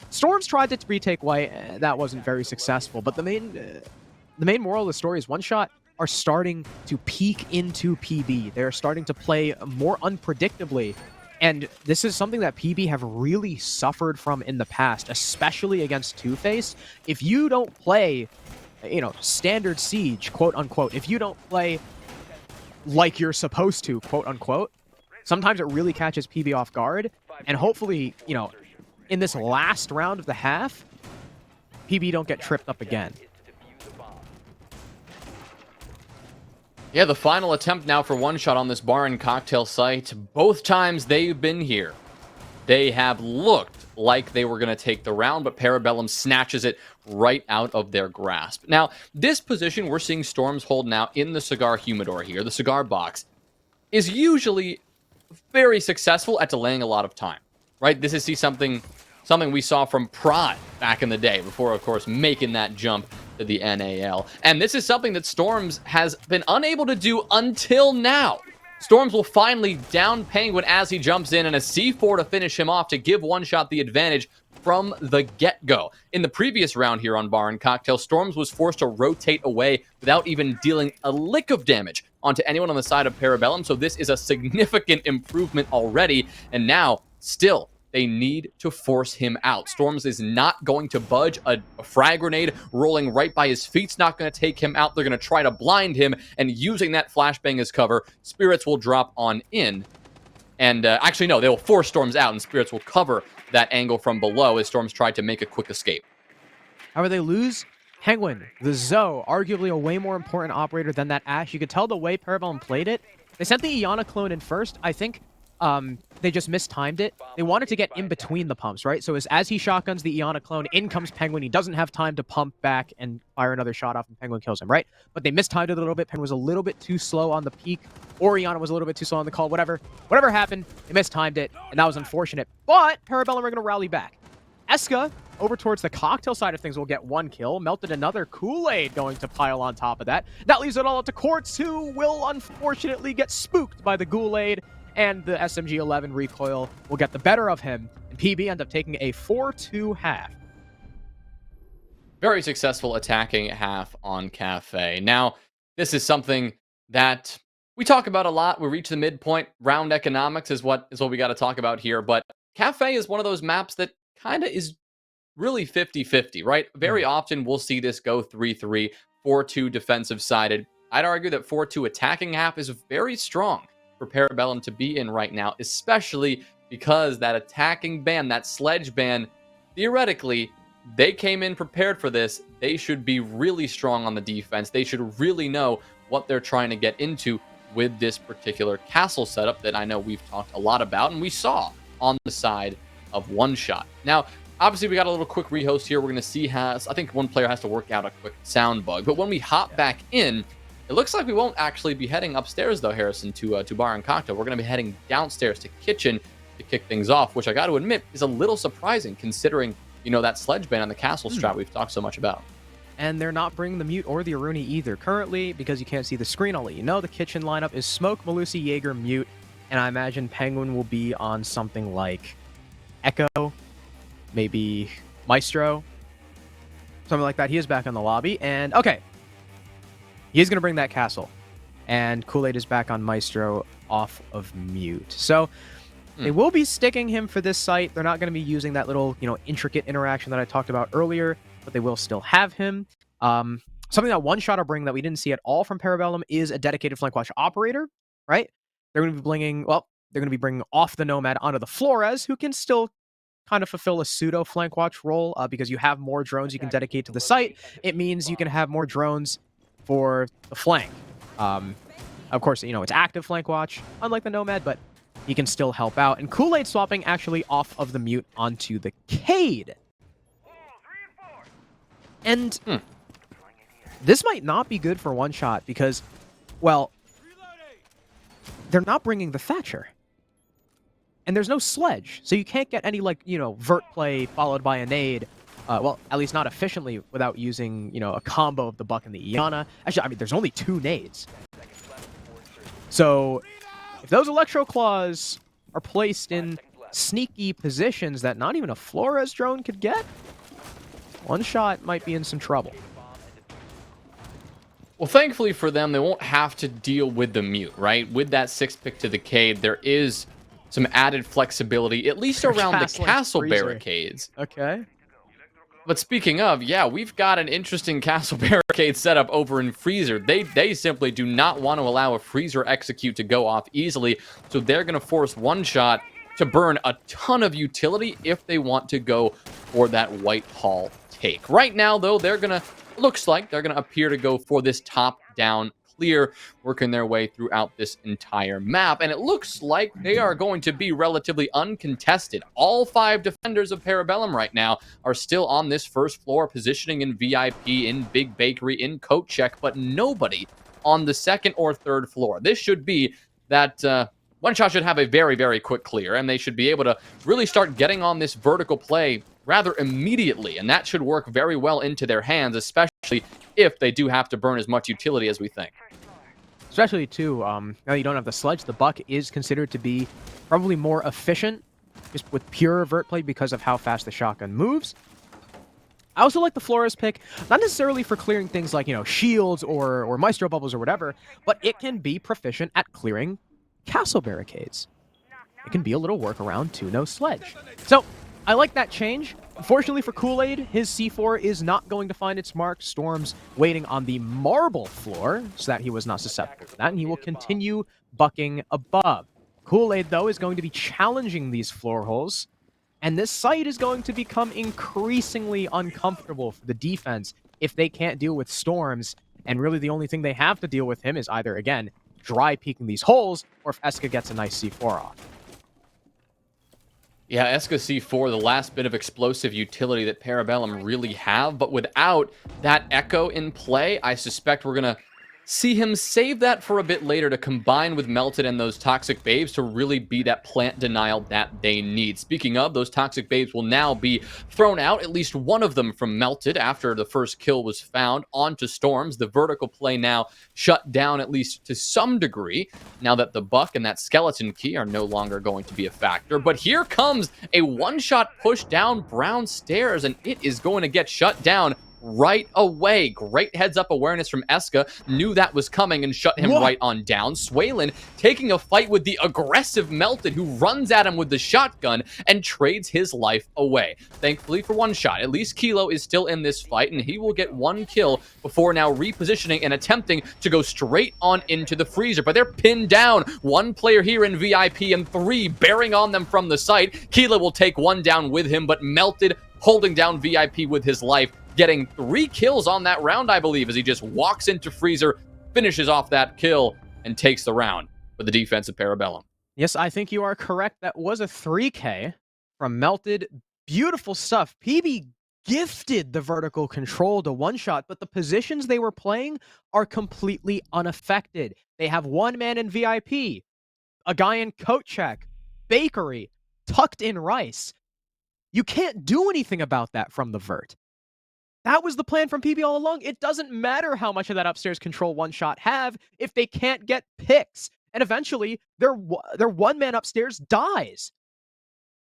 Storms tried to retake white. That wasn't very successful, but the main moral of the story is One Shot are starting to peek into PB. They're starting to play more unpredictably, and this is something that PB have really suffered from in the past, especially against Two-Face. If you don't play, standard Siege, quote unquote, if you don't play like you're supposed to, quote unquote, sometimes it really catches PB off guard. And hopefully, in this last round of the half, PB don't get tripped up again. Yeah, the final attempt now for One Shot on this bar and cocktail site. Both times they've been here, they have looked like they were going to take the round, but Parabellum snatches it right out of their grasp. Now, this position we're seeing Storms hold now in the cigar humidor here, the cigar box, is usually very successful at delaying a lot of time, right? This is something we saw from Prod back in the day, before, of course, making that jump to the NAL. And this is something that Storms has been unable to do until now. Storms will finally down Penguin as he jumps in, and a C4 to finish him off to give One Shot the advantage from the get-go. In the previous round here on Bar and Cocktail, Storms was forced to rotate away without even dealing a lick of damage onto anyone on the side of Parabellum, so this is a significant improvement already, and now, still, they need to force him out. Storms is not going to budge. A frag grenade rolling right by his feet's not going to take him out. They're going to try to blind him, and using that flashbang as cover, Spirits will drop on in. And actually, no, they will force Storms out, and Spirits will cover that angle from below as Storms tried to make a quick escape. However, they lose Penguin, the Zoe, arguably a way more important operator than that Ashe. You could tell the way Parabellum played it. They sent the Iana clone in first. I think they just mistimed it. They wanted to get in between the pumps, right? So as he shotguns the Iana clone, in comes Penguin. He doesn't have time to pump back and fire another shot off, and Penguin kills him, right? But they mistimed it a little bit. Penguin was a little bit too slow on the peak, or Iana was a little bit too slow on the call. Whatever happened, they mistimed it, and that was unfortunate. But Parabellum are going to rally back. Eska, over towards the cocktail side of things, will get 1 kill. Melted another Kool-Aid going to pile on top of that. That leaves it all up to Quartz, who will unfortunately get spooked by the Kool-Aid, and the SMG-11 recoil will get the better of him, and PB end up taking a 4-2 half. Very successful attacking half on Kafe. Now, this is something that we talk about a lot. We reach the midpoint. Round economics is what we got to talk about here, but Kafe is one of those maps that kind of is really 50-50, right? Very often we'll see this go 3-3, 4-2 defensive sided. I'd argue that 4-2 attacking half is very strong for Parabellum to be in right now, especially because that attacking ban, that sledge ban, theoretically, they came in prepared for this. They should be really strong on the defense. They should really know what they're trying to get into with this particular castle setup that I know we've talked a lot about and we saw on the side of One Shot. Now, obviously, we got a little quick rehost here. We're going to see I think one player has to work out a quick sound bug. But when we hop back in, it looks like we won't actually be heading upstairs, though, Harrison, to Bar and Cocktail. We're going to be heading downstairs to Kitchen to kick things off, which I got to admit is a little surprising considering, that sledge ban on the castle strat we've talked so much about. And they're not bringing the Mute or the Aruni either. Currently, because you can't see the screen, I'll let you know, the kitchen lineup is Smoke, Malusi, Jaeger, Mute, and I imagine Penguin will be on something like Echo, maybe Maestro, something like that. He is back in the lobby, and okay, he's going to bring that castle. And Kool-Aid is back on Maestro off of Mute. So they will be sticking him for this site. They're not going to be using that little, intricate interaction that I talked about earlier, but they will still have him. Something that One Shot will bring that we didn't see at all from Parabellum is a dedicated flank watch operator, right? They're going to be bringing off the Nomad onto the Flores, who can still kind of fulfill a pseudo flank watch role because you have more drones you can dedicate to the site. It means you can have more drones for the flank. Of course, it's active flank watch, unlike the Nomad, but he can still help out. And Kool-Aid swapping actually off of the Mute onto the Cade. And this might not be good for One Shot because, well, they're not bringing the Thatcher. And there's no sledge, so you can't get any, vert play followed by a nade. Well, at least not efficiently without using, a combo of the Buck and the Iana. Actually, there's only 2 nades. So, if those Electro Claws are placed in sneaky positions that not even a Flores drone could get, One Shot might be in some trouble. Well, thankfully for them, they won't have to deal with the Mute, right? With that 6-pick to the Cade, there is some added flexibility, at least around the castle barricades. Okay. But speaking of, yeah, we've got an interesting castle barricade set up over in Freezer. They simply do not want to allow a Freezer execute to go off easily, so they're going to force One Shot to burn a ton of utility if they want to go for that White Hall take. Right now, though, looks like they're going to appear to go for this top-down clear, working their way throughout this entire map, and it looks like they are going to be relatively uncontested. All 5 defenders of Parabellum right now are still on this first floor, positioning in VIP, in Big Bakery, in Coat Check, but nobody on the second or third floor. This should be that One Shot should have a very, very quick clear, and they should be able to really start getting on this vertical play rather immediately, and that should work very well into their hands, especially if they do have to burn as much utility as we think. Especially, too, now you don't have the sledge, the Buck is considered to be probably more efficient just with pure vert play because of how fast the shotgun moves. I also like the Flores pick, not necessarily for clearing things like, shields or Maestro bubbles or whatever, but it can be proficient at clearing castle barricades. It can be a little workaround to no sledge. So, I like that change. Unfortunately for Kool-Aid, his C4 is not going to find its mark. Storm's waiting on the marble floor so that he was not susceptible to that, and he will continue bucking above. Kool-Aid, though, is going to be challenging these floor holes, and this site is going to become increasingly uncomfortable for the defense if they can't deal with Storms, and really the only thing they have to deal with him is either, again, dry peeking these holes, or if Eska gets a nice C4 off. Yeah, Eska C4, the last bit of explosive utility that Parabellum really have, but without that Echo in play, I suspect we're going to see him save that for a bit later to combine with Melted and those Toxic Babes to really be that plant denial that they need. Speaking of, those Toxic Babes will now be thrown out, at least one of them from Melted after the first kill was found, onto Storms. The vertical play now shut down, at least to some degree, now that the Buck and that Skeleton Key are no longer going to be a factor. But here comes a one-shot push down Brown Stairs, and it is going to get shut down right away. Great heads-up awareness from Eska. Knew that was coming and shut him right on down. Swaylin taking a fight with the aggressive Melted, who runs at him with the shotgun and trades his life away. Thankfully for One Shot, at least Kilo is still in this fight, and he will get one kill before now repositioning and attempting to go straight on into the freezer. But they're pinned down. One player here in VIP and 3 bearing on them from the site. Kilo will take one down with him, but Melted holding down VIP with his life, getting 3 kills on that round, I believe, as he just walks into Freezer, finishes off that kill, and takes the round for the defense of Parabellum. Yes, I think you are correct. That was a 3K from Melted. Beautiful stuff. PB gifted the vertical control to One Shot, but the positions they were playing are completely unaffected. They have one man in VIP, a guy in coat check, bakery, tucked in rice. You can't do anything about that from the vert. That was the plan from PB all along. It doesn't matter how much of that upstairs control one-shot have if they can't get picks. And eventually, their one-man upstairs dies.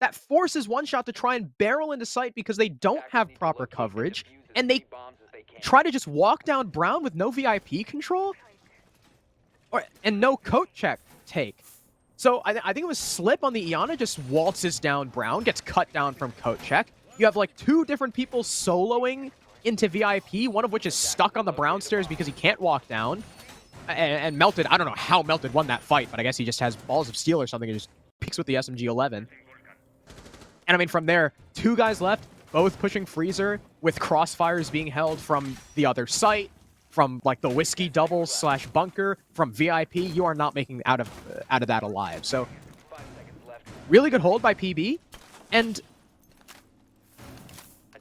That forces one-shot to try and barrel into sight because they don't have proper coverage, and they try to just walk down Brown with no VIP control and no coat check take. So I think it was Slip on the Iana just waltzes down Brown, gets cut down from coat check. You have like 2 different people soloing into VIP, one of which is stuck on the Brown stairs because he can't walk down. And Melted, I don't know how Melted won that fight, but I guess he just has balls of steel or something and just picks with the SMG-11. And I mean, from there, 2 guys left, both pushing Freezer, with crossfires being held from the other site, from like the whiskey double / bunker, from VIP. You are not making out of that alive. So, really good hold by PB, and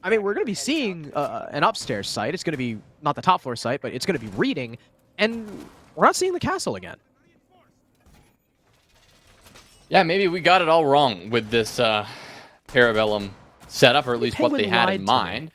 I mean, we're going to be seeing an upstairs site. It's going to be not the top floor site, but it's going to be reading, and we're not seeing the castle again. Yeah, maybe we got it all wrong with this Parabellum setup, or at least what they had in mind.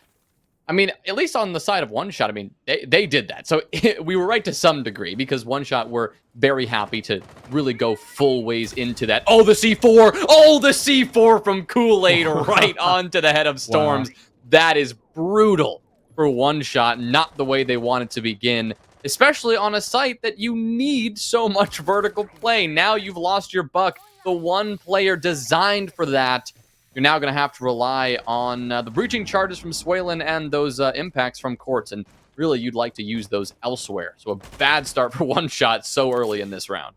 I mean, at least on the side of One Shot, I mean, they did that. So we were right to some degree, because One Shot were very happy to really go full ways into that. Oh, the C4! Oh, the C4 from Kool-Aid right onto the head of Storms. Wow. That is brutal for One Shot, not the way they wanted to begin, especially on a site that you need so much vertical play. Now you've lost your buck, the one player designed for that. You're now going to have to rely on the breaching charges from Swalen and those impacts from Quartz, and really you'd like to use those elsewhere. So a bad start for One Shot so early in this round.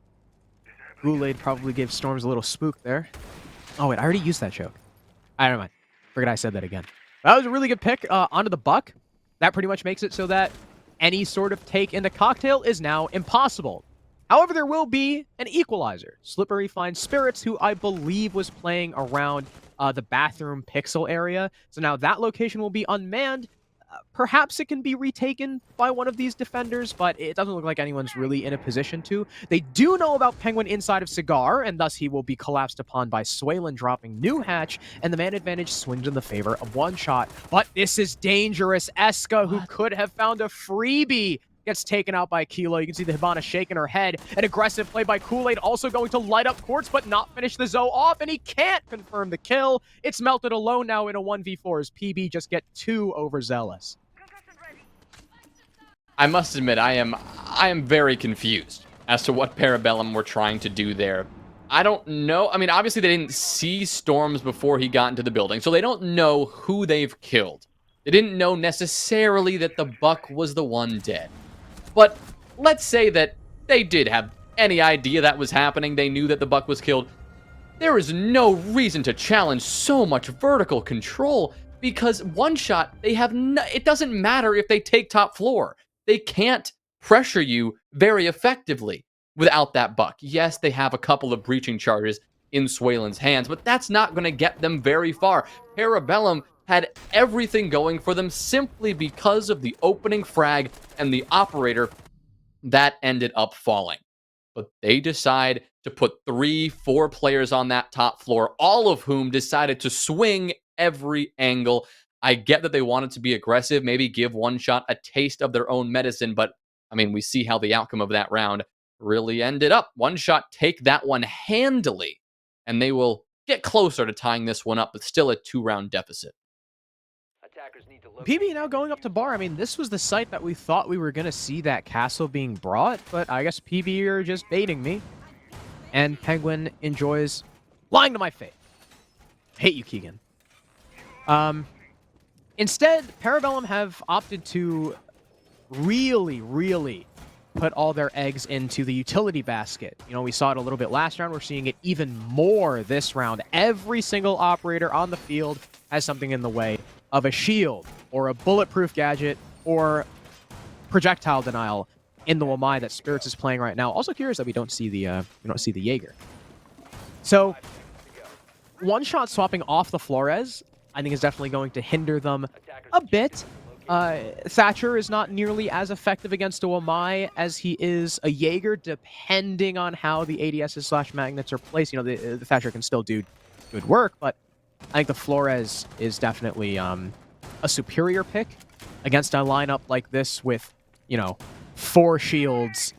Kool-Aid probably gave Storms a little spook there. Oh wait, I already used that joke. I don't mind. Forget I said that again. That was a really good pick onto the buck. That pretty much makes it so that any sort of take into Cocktail is now impossible. However, there will be an equalizer. Slippery finds Spirits, who I believe was playing around the bathroom pixel area. So now that location will be unmanned. Perhaps it can be retaken by one of these defenders, but it doesn't look like anyone's really in a position to. They do know about Penguin inside of Cigar, and thus he will be collapsed upon by Swalen dropping New Hatch, and the man advantage swings in the favor of One Shot. But this is dangerous. Eska, who could have found a freebie, gets taken out by Kilo. You can see the Hibana shaking her head. An aggressive play by Kool-Aid, also going to light up Quartz, but not finish the Zoe off, and he can't confirm the kill. It's Melted alone now in a 1v4 as PB just get too overzealous. I must admit, I am very confused as to what Parabellum were trying to do there. I don't know. I mean, obviously they didn't see Storms before he got into the building, so they don't know who they've killed. They didn't know necessarily that the Buck was the one dead. But let's say that they did have any idea that was happening. They knew that the Buck was killed. There is no reason to challenge so much vertical control, because One Shot, they have it doesn't matter if they take top floor. They can't pressure you very effectively without that Buck. Yes, they have a couple of breaching charges in Swalen's hands, but that's not going to get them very far. Parabellum had everything going for them simply because of the opening frag and the operator that ended up falling. But they decide to put 3-4 players on that top floor, all of whom decided to swing every angle. I get that they wanted to be aggressive, maybe give One Shot a taste of their own medicine, but I mean, we see how the outcome of that round really ended up. One Shot take that one handily, and they will get closer to tying this one up, but still a 2-round deficit. PB now going up to bar. I mean, this was the site that we thought we were going to see that castle being brought, but I guess PB are just baiting me. And Penguin enjoys lying to my face. Hate you, Keegan. Instead, Parabellum have opted to really put all their eggs into the utility basket. You know, we saw it a little bit last round. We're seeing it even more this round. Every single operator on the field has something in the way of a shield or a bulletproof gadget or projectile denial in the Wamai that Spirits is playing right now. Also curious that we don't see the Jaeger. So One Shot swapping off the Flores, I think, is definitely going to hinder them a bit. Thatcher is not nearly as effective against a Wamai as he is a Jaeger, depending on how the ADSs / magnets are placed. You know, the Thatcher can still do good work, but I think the Flores is definitely a superior pick. against a lineup like this with, 4 shields,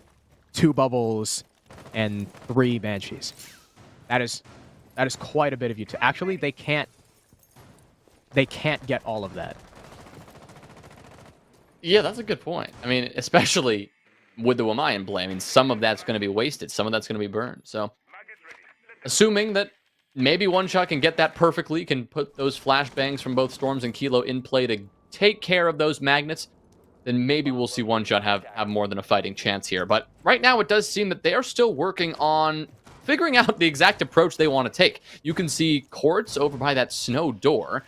2 bubbles, and 3 banshees. That is quite a bit of utility. Actually, they can't get all of that. Yeah, that's a good point. I mean, especially with the Wamai in play. I mean, some of that's going to be wasted. Some of that's going to be burned. So, assuming that maybe One Shot can get that perfectly, can put those flashbangs from both Storms and Kilo in play to take care of those magnets, then maybe we'll see One Shot have more than a fighting chance here. But right now, it does seem that they are still working on figuring out the exact approach they want to take. You can see Quartz over by that snow door,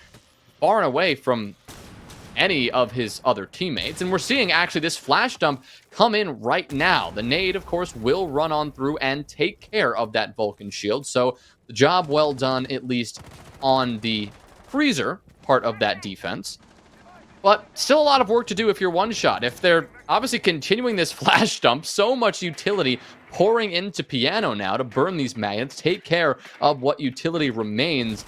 far and away from any of his other teammates. And we're seeing actually this flash dump come in right now. The nade, of course, will run on through and take care of that Vulcan shield. So the job well done, at least on the freezer part of that defense. But still a lot of work to do if you're One Shot. If they're obviously continuing this flash dump, so much utility pouring into Piano now to burn these magnets, take care of what utility remains.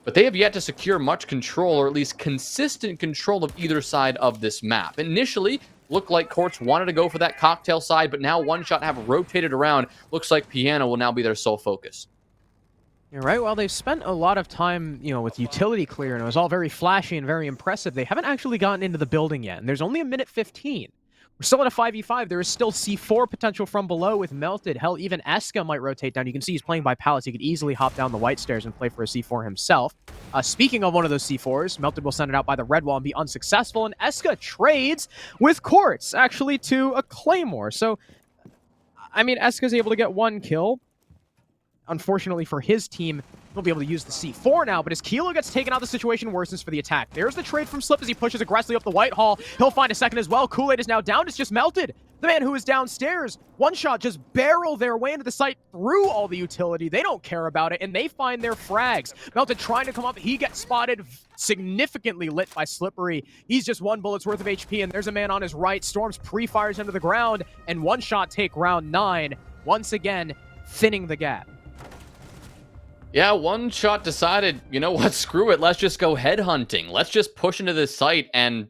But they have yet to secure much control, or at least consistent control of either side of this map. Initially, looked like Quartz wanted to go for that cocktail side, but now One Shot have rotated around. Looks like Piano will now be their sole focus. You're right. Well, they've spent a lot of time, with utility clear, and it was all very flashy and very impressive. They haven't actually gotten into the building yet, and there's only a minute 15. We're still at a 5v5. There is still C4 potential from below with Melted. Hell, even Eska might rotate down. You can see he's playing by pallets. He could easily hop down the white stairs and play for a C4 himself. Speaking of one of those C4s, Melted will send it out by the red wall and be unsuccessful, and Eska trades with Quartz, actually, to a Claymore. So, I mean, Eska's able to get 1 kill. Unfortunately for his team, he'll be able to use the C4 now, but as Kilo gets taken out, the situation worsens for the attack. There's the trade from Slip as he pushes aggressively up the white hall. He'll find a second as well. Kool-Aid is now down. It's just Melted. The man who is downstairs. One Shot just barrel their way into the site through all the utility. They don't care about it, and they find their frags. Melted trying to come up. He gets spotted, significantly lit by Slippery. He's just 1 bullet's worth of HP, and there's a man on his right. Storms pre-fires into the ground, and One Shot take round 9. Once again, thinning the gap. Yeah, One Shot decided, you know what, screw it, let's just go headhunting. Let's just push into this site and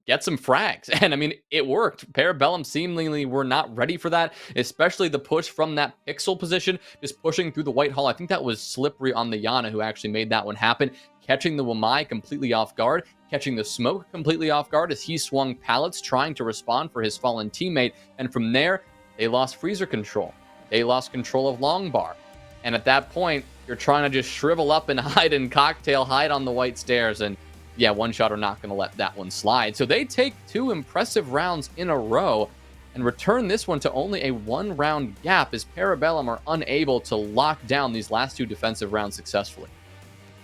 get some frags. And I mean, it worked. Parabellum seemingly were not ready for that, especially the push from that pixel position, just pushing through the white hall. I think that was Slippery on the Yana who actually made that one happen, catching the Wamai completely off guard, catching the smoke completely off guard as he swung pallets, trying to respond for his fallen teammate. And from there, they lost freezer control. They lost control of long bar. And at that point, you're trying to just shrivel up and hide in cocktail, hide on the white stairs. And yeah, One Shot are not going to let that one slide. So they take 2 impressive rounds in a row and return this one to only a 1-round gap as Parabellum are unable to lock down these last 2 defensive rounds successfully.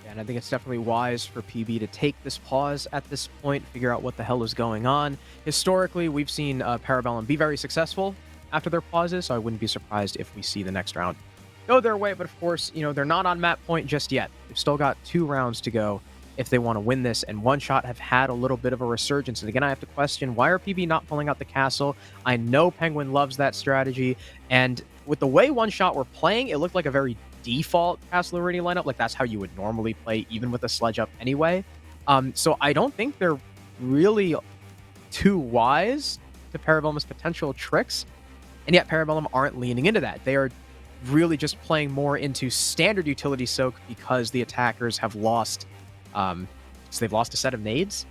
Yeah, and I think it's definitely wise for PB to take this pause at this point, figure out what the hell is going on. Historically, we've seen Parabellum be very successful after their pauses, so I wouldn't be surprised if we see the next round go their way, but of course, they're not on map point just yet. They've still got 2 rounds to go if they want to win this, and One Shot have had a little bit of a resurgence. And again, I have to question, why are PB not pulling out the castle? I know Penguin loves that strategy, and with the way One Shot were playing, it looked like a very default Castle Iridium lineup, like that's how you would normally play, even with a sledge up anyway. So I don't think they're really too wise to Parabellum's potential tricks, and yet Parabellum aren't leaning into that. They are really just playing more into standard utility soak because the attackers have lost, so they've lost a set of nades.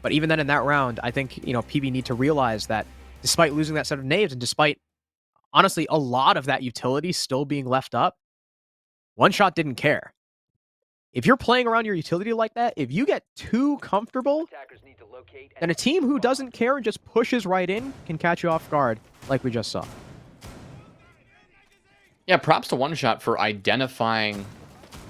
But even then in that round, I think, PB need to realize that despite losing that set of nades and despite, honestly, a lot of that utility still being left up, One Shot didn't care. If you're playing around your utility like that, if you get too comfortable, then a team who doesn't care and just pushes right in can catch you off guard like we just saw. Yeah, props to One Shot for identifying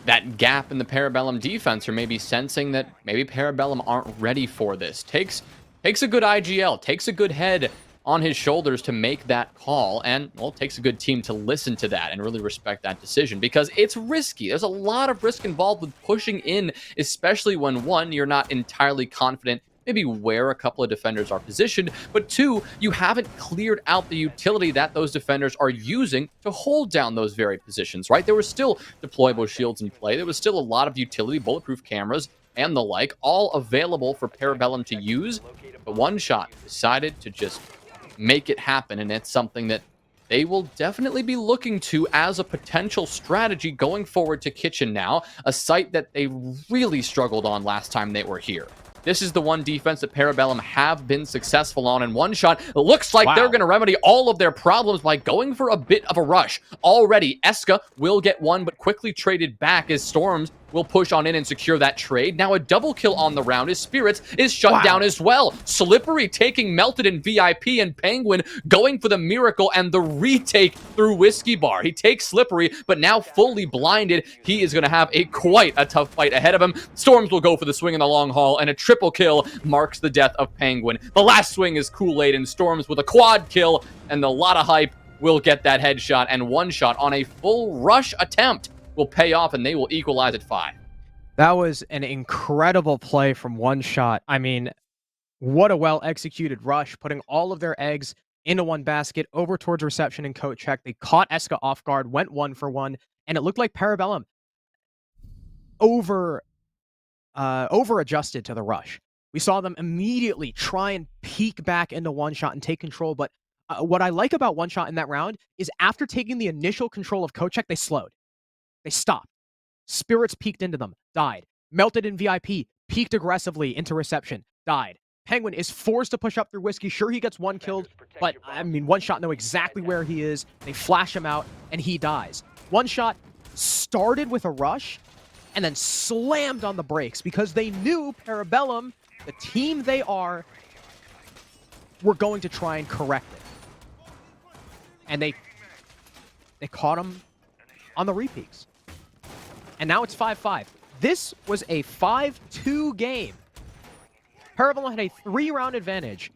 that gap in the Parabellum defense, or maybe sensing that maybe Parabellum aren't ready for this. Takes a good IGL, takes a good head on his shoulders to make that call, and, well, it takes a good team to listen to that and really respect that decision, because it's risky. There's a lot of risk involved with pushing in, especially when, 1, you're not entirely confident maybe where a couple of defenders are positioned, but 2, you haven't cleared out the utility that those defenders are using to hold down those very positions, right? There were still deployable shields in play. There was still a lot of utility, bulletproof cameras, and the like, all available for Parabellum to use. But One Shot decided to just make it happen, and it's something that they will definitely be looking to as a potential strategy going forward to Kitchen now, a site that they really struggled on last time they were here. This is the one defense that Parabellum have been successful on, and One Shot looks like they're going to remedy all of their problems by going for a bit of a rush. Already, Eska will get one, but quickly traded back as Storms will push on in and secure that trade. Now a double kill on the round as Spirits is shut down as well. Slippery taking Melted in VIP, and Penguin going for the miracle and the retake through Whiskey Bar. He takes Slippery, but now fully blinded. He is going to have quite a tough fight ahead of him. Storms will go for the swing in the long haul, and a triple kill marks the death of Penguin. The last swing is Kool-Aid, and Storms with a quad kill, and a lot of hype will get that headshot, and One Shot on a full rush attempt will pay off, and they will equalize at 5. That was an incredible play from One Shot. I mean, what a well-executed rush, putting all of their eggs into one basket, over towards reception and coat check. They caught Eska off guard, went 1-for-1, and it looked like Parabellum over-adjusted to the rush. We saw them immediately try and peek back into One Shot and take control, but what I like about One Shot in that round is after taking the initial control of coat check, they slowed. They stopped. Spirits peeked into them, died. Melted in VIP, peeked aggressively into reception, died. Penguin is forced to push up through Whiskey. Sure, he gets one killed, but I mean, One Shot know exactly where he is. They flash him out, and he dies. One Shot started with a rush and then slammed on the brakes because they knew Parabellum, the team they are, were going to try and correct it. And they caught him on the repeats. And now it's 5-5. This was a 5-2 game. Parabellum had a 3-round advantage,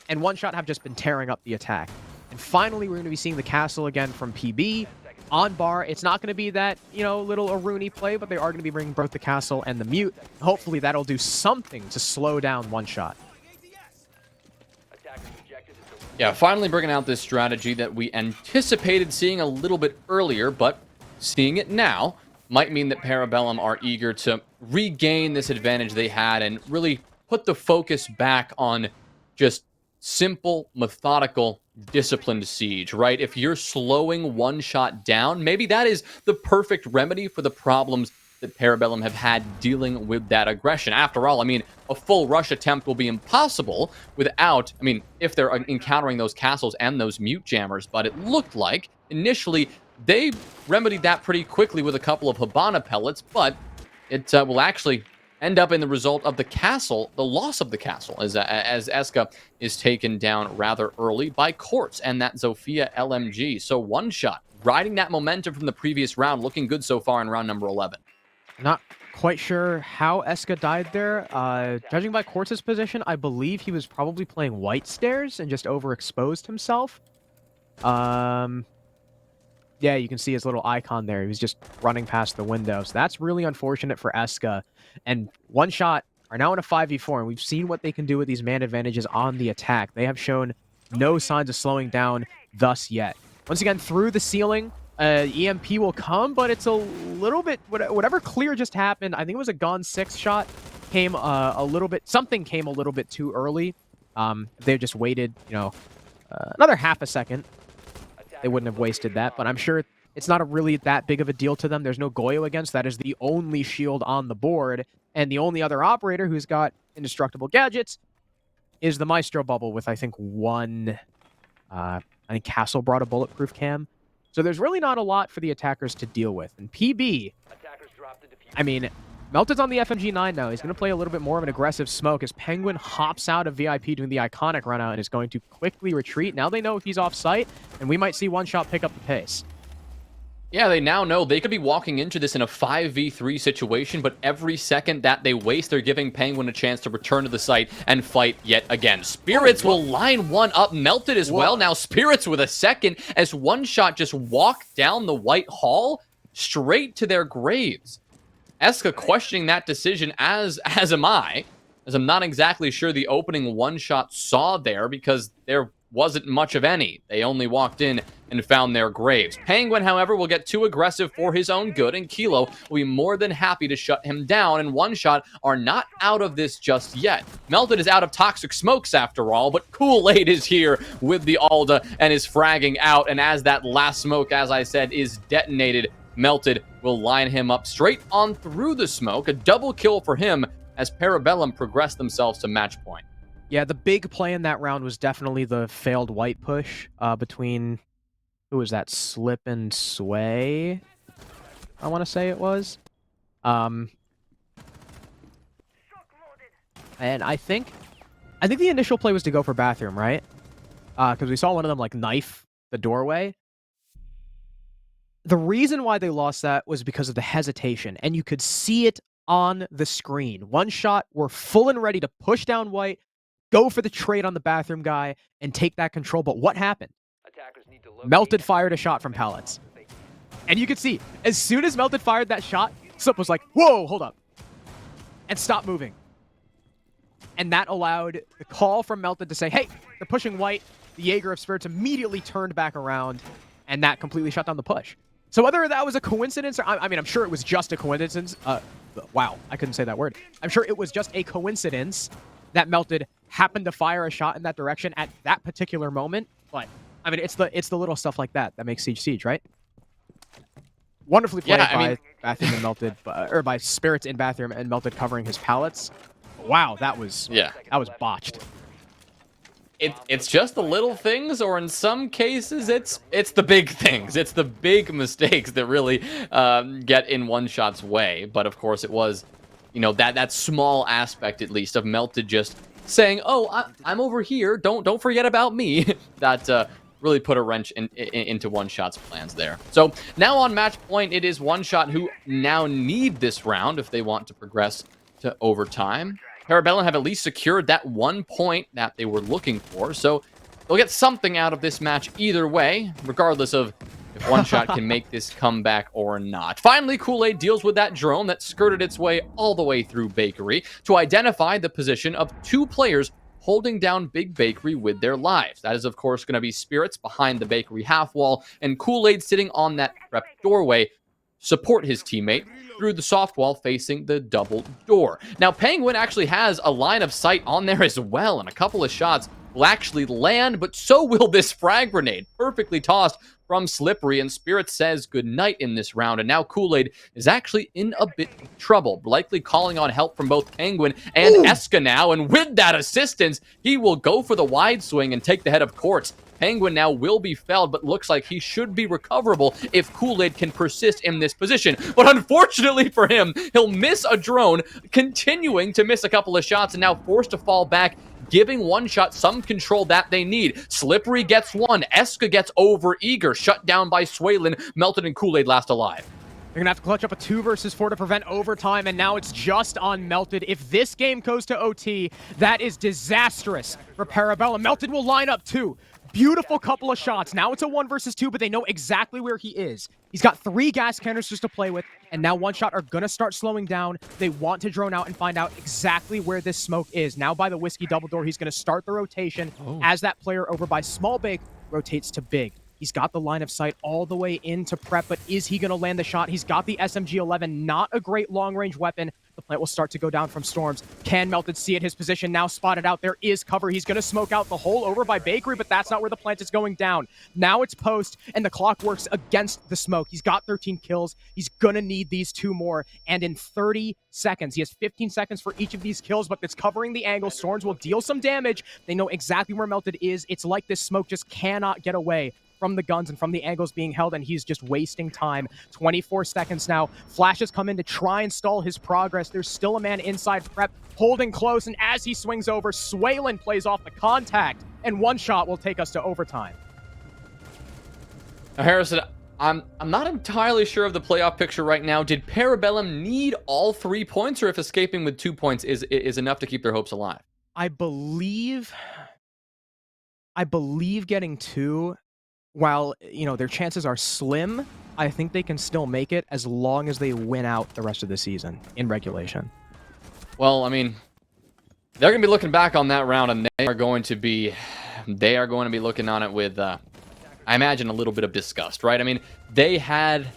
and One Shot have just been tearing up the attack. And finally, we're going to be seeing the castle again from PB on bar. It's not going to be that, little Aruni play, but they are going to be bringing both the castle and the mute. Hopefully, that'll do something to slow down One Shot. Yeah, finally bringing out this strategy that we anticipated seeing a little bit earlier, but seeing it now might mean that Parabellum are eager to regain this advantage they had and really put the focus back on just simple, methodical, disciplined siege, right? If you're slowing One Shot down, maybe that is the perfect remedy for the problems that Parabellum have had dealing with that aggression. After all, I mean, a full rush attempt will be impossible without, if they're encountering those castles and those mute jammers, but it looked like initially they remedied that pretty quickly with a couple of Hibana pellets, but it will actually end up in the result of the castle, the loss of the castle, as Eska is taken down rather early by Quartz and that Zofia LMG. So One Shot, riding that momentum from the previous round, looking good so far in round number 11. Not quite sure how Eska died there. Judging by Quartz's position, I believe he was probably playing White Stairs and just overexposed himself. Yeah, you can see his little icon there. He was just running past the window. So that's really unfortunate for Eska. And One Shot are now in a 5v4, and we've seen what they can do with these man advantages on the attack. They have shown no signs of slowing down thus yet. Once again, through the ceiling, EMP will come, but it's a little bit... Whatever clear just happened, I think it was a Gone 6 shot, came a little bit... Something came a little bit too early. They just waited, another half a second. They wouldn't have wasted that, but I'm sure it's not really that big of a deal to them. There's no Goyo against. That is the only shield on the board, and the only other operator who's got indestructible gadgets is the Maestro bubble with, I think, one... I think Castle brought a bulletproof cam. So there's really not a lot for the attackers to deal with. And PB, Melted's on the FMG9 now. He's going to play a little bit more of an aggressive smoke as Penguin hops out of VIP doing the iconic run out and is going to quickly retreat. Now they know he's off site, and we might see One Shot pick up the pace. Yeah, they now know they could be walking into this in a 5v3 situation, but every second that they waste, they're giving Penguin a chance to return to the site and fight yet again. Spirits will line one up, Melted as well. Now Spirits with a second as One Shot just walked down the White Hall straight to their graves. Eska questioning that decision, as am I, as I'm not exactly sure the opening One Shot saw there because there wasn't much of any. They only walked in and and found their graves. Penguin, however, will get too aggressive for his own good, and Kilo will be more than happy to shut him down, and One Shot are not out of this just yet. Melted is out of toxic smokes after all, but Kool-Aid is here with the Alda and is fragging out, and as that last smoke, as I said, is detonated, Melted will line him up straight on through the smoke. A double kill for him as Parabellum progress themselves to match point. Yeah, the big play in that round was definitely the failed white push between, who was that, Slip and Sway, I want to say it was. And I think the initial play was to go for bathroom, right? Because we saw one of them like knife the doorway. The reason why they lost that was because of the hesitation, and you could see it on the screen. One Shot were full and ready to push down white, go for the trade on the bathroom guy, and take that control. But what happened? Melted fired a shot from pallets. And you could see, as soon as Melted fired that shot, Slip was like, whoa, hold up. And stop moving. And that allowed the call from Melted to say, hey, they're pushing white. The Jaeger of Spirits immediately turned back around, and that completely shut down the push. So whether that was a coincidence, or I mean, I'm sure it was just a coincidence. Wow, I couldn't say that word. I'm sure it was just a coincidence that Melted happened to fire a shot in that direction at that particular moment. But I mean, it's the little stuff like that that makes Siege, right? Wonderfully played by Bathroom and Melted, or by Spirits in Bathroom and Melted covering his pallets. Wow, that was botched. It's just the little things, or in some cases, it's the big things. It's the big mistakes that really get in One Shot's way. But of course, it was, you know, that small aspect at least of Melted just saying, "Oh, I'm over here. Don't forget about me." That really put a wrench into One Shot's plans there. So now on match point, it is One Shot who now need this round if they want to progress to overtime. Parabellum have at least secured that 1 point that they were looking for, so they'll get something out of this match either way, regardless of if One Shot can make this comeback or not. Finally, Kool-Aid deals with that drone that skirted its way all the way through Bakery to identify the position of 2 players holding down Big Bakery with their lives. That is, of course, going to be Spirits behind the Bakery half wall, and Kool-Aid sitting on that prep doorway support his teammate through the soft wall facing the double door. Now, Penguin actually has a line of sight on there as well, and a couple of shots will actually land, but so will this frag grenade. Perfectly tossed from Slippery, and Spirit says goodnight in this round, and now Kool-Aid is actually in a bit of trouble, likely calling on help from both Penguin and Eska now, and with that assistance, he will go for the wide swing and take the head of Quartz. Penguin now will be felled, but looks like he should be recoverable if Kool-Aid can persist in this position. But unfortunately for him, he'll miss a drone, continuing to miss a couple of shots, and now forced to fall back, giving One Shot some control that they need. Slippery gets one, Eska gets over eager, shut down by Swaylin, Melted and Kool-Aid last alive. They're going to have to clutch up a 2 versus 4 to prevent overtime, and now it's just on Melted. If this game goes to OT, that is disastrous for Parabellum. Melted will line up 2. Beautiful couple of shots. Now it's a 1 versus 2, but they know exactly where he is. He's got 3 gas canisters to play with, and now One Shot are going to start slowing down. They want to drone out and find out exactly where this smoke is. Now by the Whiskey double door, he's going to start the rotation as that player over by Small Bake rotates to Big. He's got the line of sight all the way into prep, but is he going to land the shot? He's got the SMG-11, not a great long-range weapon. The plant will start to go down from Storms. Can Melted see it? His position now spotted out. There is cover. He's going to smoke out the hole over by Bakery, but that's not where the plant is going down. Now it's post, and the clock works against the smoke. He's got 13 kills. He's going to need these 2 more, and in 30 seconds, he has 15 seconds for each of these kills, but it's covering the angle. Storms will deal some damage. They know exactly where Melted is. It's like this smoke just cannot get away from the guns and from the angles being held, and he's just wasting time. 24 seconds now. Flashes come in to try and stall his progress. There's still a man inside prep holding close, and as he swings over, Swaylin plays off the contact, and One Shot will take us to overtime. Now, Harrison, I'm not entirely sure of the playoff picture right now. Did Parabellum need all 3 points, or if escaping with 2 points is enough to keep their hopes alive? I believe getting 2, while, you know, their chances are slim, I think they can still make it as long as they win out the rest of the season in regulation. Well, I mean, they're going to be looking back on that round, and they are going to be looking on it with I imagine a little bit of disgust, right? I mean, they had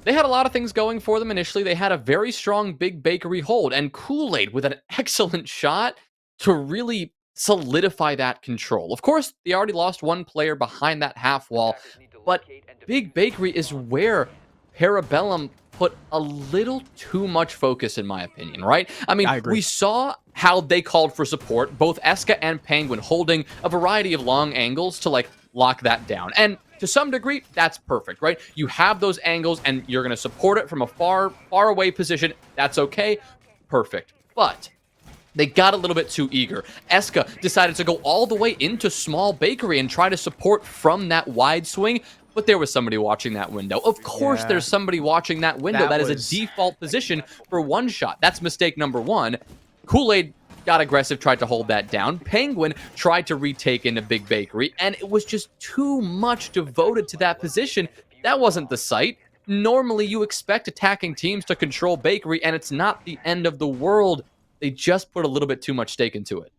a lot of things going for them initially. They had a very strong big bakery hold, and Kool-Aid with an excellent shot to really solidify that control. Of course, they already lost one player behind that half wall, but big bakery is where Parabellum put a little too much focus, in my opinion, right? I mean, I we agree. saw how they called for support, both Eska and Penguin holding a variety of long angles to like lock that down. And to some degree, that's perfect, right? You have those angles and you're going to support it from a far, far away position. That's okay. Perfect. But they got a little bit too eager. Eska decided to go all the way into small bakery and try to support from that wide swing, but there was somebody watching that window. Of course, Yeah, there's somebody watching that window. that That is a was default position for one shot. That's mistake number one. Kool-Aid got aggressive, tried to hold that down. Penguin tried to retake into Big Bakery, and it was just too much devoted to that position. That wasn't the sight. Normally, you expect attacking teams to control Bakery, and it's not the end of the world. They just put a little bit too much stake into it.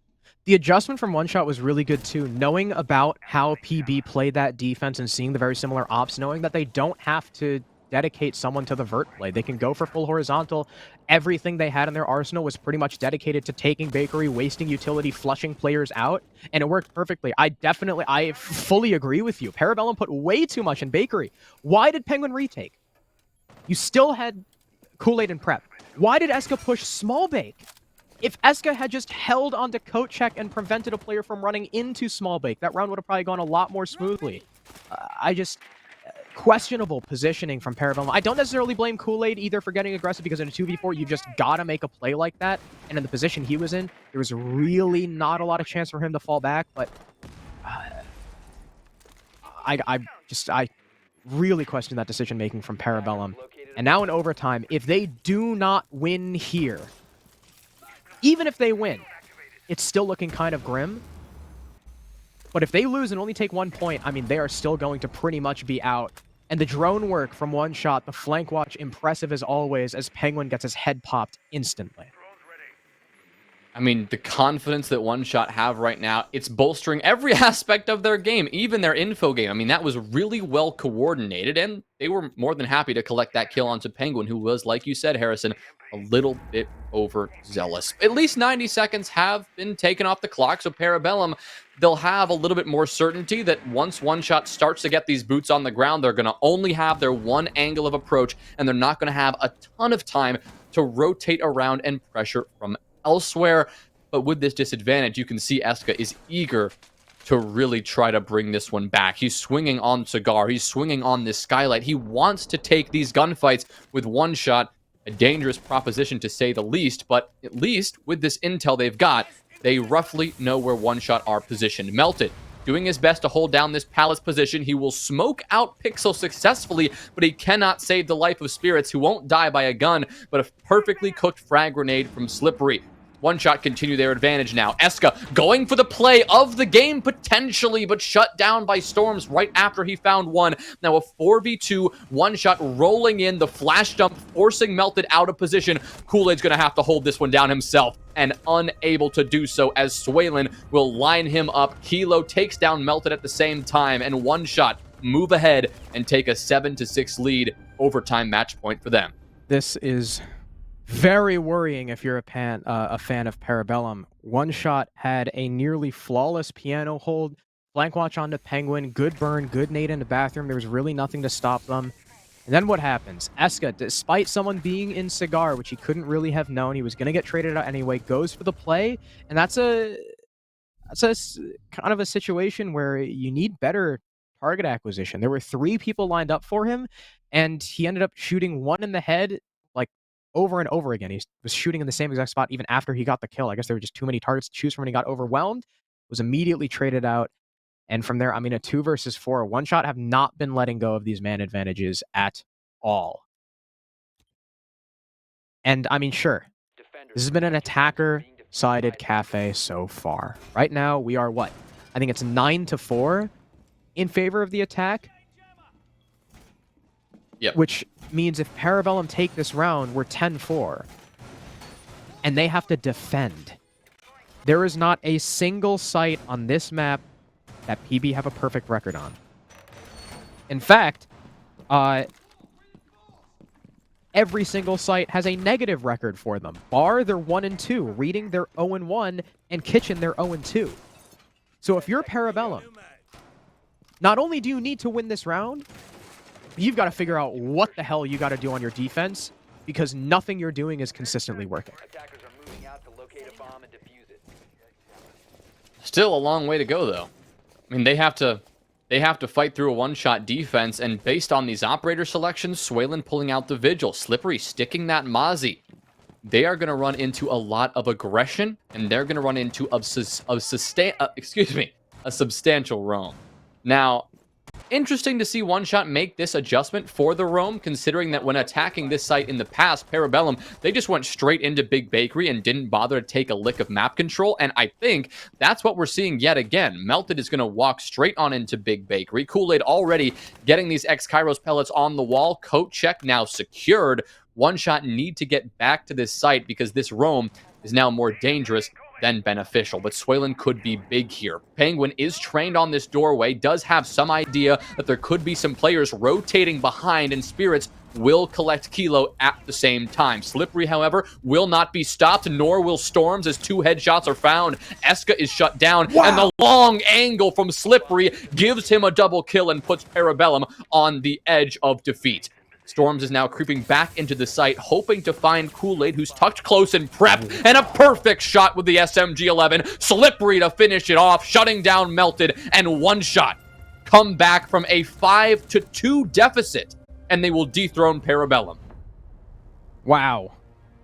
the adjustment from one shot was really good too. Knowing about how PB played that defense and seeing the very similar ops, knowing that they don't have to dedicate someone to the vert play. They can go for full horizontal. Everything they had in their arsenal was pretty much dedicated to taking Bakery, wasting utility, flushing players out, and it worked perfectly. I fully agree with you. Parabellum put way too much in Bakery. Why did Penguin retake? You still had Kool-Aid and Prep. Why did Eska push small bake? If Eska had just held onto coat check and prevented a player from running into small bake, that round would have probably gone a lot more smoothly. Questionable positioning from Parabellum. I don't necessarily blame Kool-Aid either for getting aggressive, because in a 2v4, you've just got to make a play like that. And in the position he was in, there was really not a lot of chance for him to fall back. But I really question that decision making from Parabellum. And now in overtime, if they do not win here, even if they win, it's still looking kind of grim. But if they lose and only take 1 point, I mean, they are still going to pretty much be out. And the drone work from one shot, the flank watch, impressive as always, as Penguin gets his head popped instantly. I mean, the confidence that One Shot have right now, it's bolstering every aspect of their game, even their info game. I mean, that was really well coordinated, and they were more than happy to collect that kill onto Penguin, who was, like you said, Harrison, a little bit overzealous. At least 90 seconds have been taken off the clock, so Parabellum, they'll have a little bit more certainty that once One Shot starts to get these boots on the ground, they're going to only have their one angle of approach, and they're not going to have a ton of time to rotate around and pressure from elsewhere. But with this disadvantage, you can see Eska is eager to really try to bring this one back. He's swinging on Cigar. He's swinging on this Skylight. He wants to take these gunfights with One Shot. A dangerous proposition to say the least, but at least with this intel they've got, they roughly know where One Shot are positioned. Melted, doing his best to hold down this Palace position. He will smoke out Pixel successfully, but he cannot save the life of Spirits, who won't die by a gun, but a perfectly cooked frag grenade from Slippery. One Shot continue their advantage now. Eska going for the play of the game potentially, but shut down by Storms right after he found one. Now a 4v2, One Shot rolling in, the flash jump forcing Melted out of position. Kool-Aid's going to have to hold this one down himself, and unable to do so as Swaylin will line him up. Kilo takes down Melted at the same time, and One Shot move ahead and take a 7-6 lead. Overtime match point for them. This is very worrying if you're a fan of Parabellum. One Shot had a nearly flawless piano hold, flank watch onto Penguin, good burn, good nade in the bathroom. There was really nothing to stop them. And then what happens? Eska, despite someone being in Cigar, which he couldn't really have known, he was going to get traded out anyway, goes for the play. And that's a kind of a situation where you need better target acquisition. There were 3 people lined up for him, and he ended up shooting one in the head, like, over and over again. He was shooting in the same exact spot even after he got the kill. I guess there were just too many targets to choose from, and he got overwhelmed, was immediately traded out. And from there, I mean, a 2 versus 4, One Shot have not been letting go of these man advantages at all. And I mean, sure, this has been an attacker-sided Kafe so far. Right now, we are what? I think it's 9-4 in favor of the attack. Yep. Which means if Parabellum take this round, we're 10-4. And they have to defend. There is not a single site on this map that PB have a perfect record on. In fact, every single site has a negative record for them. Bar, they're 1-2. Reading, they're 0-1. And Kitchen, they're 0-2. So if you're Parabellum, not only do you need to win this round, but you've got to figure out what the hell you got to do on your defense, because nothing you're doing is consistently working. Still a long way to go, though. I mean, they have to fight through a one-shot defense, and based on these operator selections, Swaylin pulling out the Vigil, Slippery sticking that Mozzie, they are going to run into a lot of aggression, and they're going to run into a substantial roam. Now, interesting to see One Shot make this adjustment for the roam, considering that when attacking this site in the past, Parabellum, they just went straight into Big Bakery and didn't bother to take a lick of map control, and I think that's what we're seeing yet again. Melted is going to walk straight on into Big Bakery. Kool-Aid already getting these X-Kairos pellets on the wall. Coat check now secured. One Shot need to get back to this site because this roam is now more dangerous than beneficial, but Swaylin could be big here. Penguin is trained on this doorway, does have some idea that there could be some players rotating behind, and Spirits will collect Kilo at the same time. Slippery, however, will not be stopped, nor will Storms, as 2 headshots are found. Eska is shut down, and the long angle from Slippery gives him a double kill and puts Parabellum on the edge of defeat. Storms is now creeping back into the site, hoping to find Kool-Aid, who's tucked close in prep, and a perfect shot with the SMG-11. Slippery to finish it off, shutting down Melted, and One Shot come back from a 5-2 deficit, and they will dethrone Parabellum. Wow.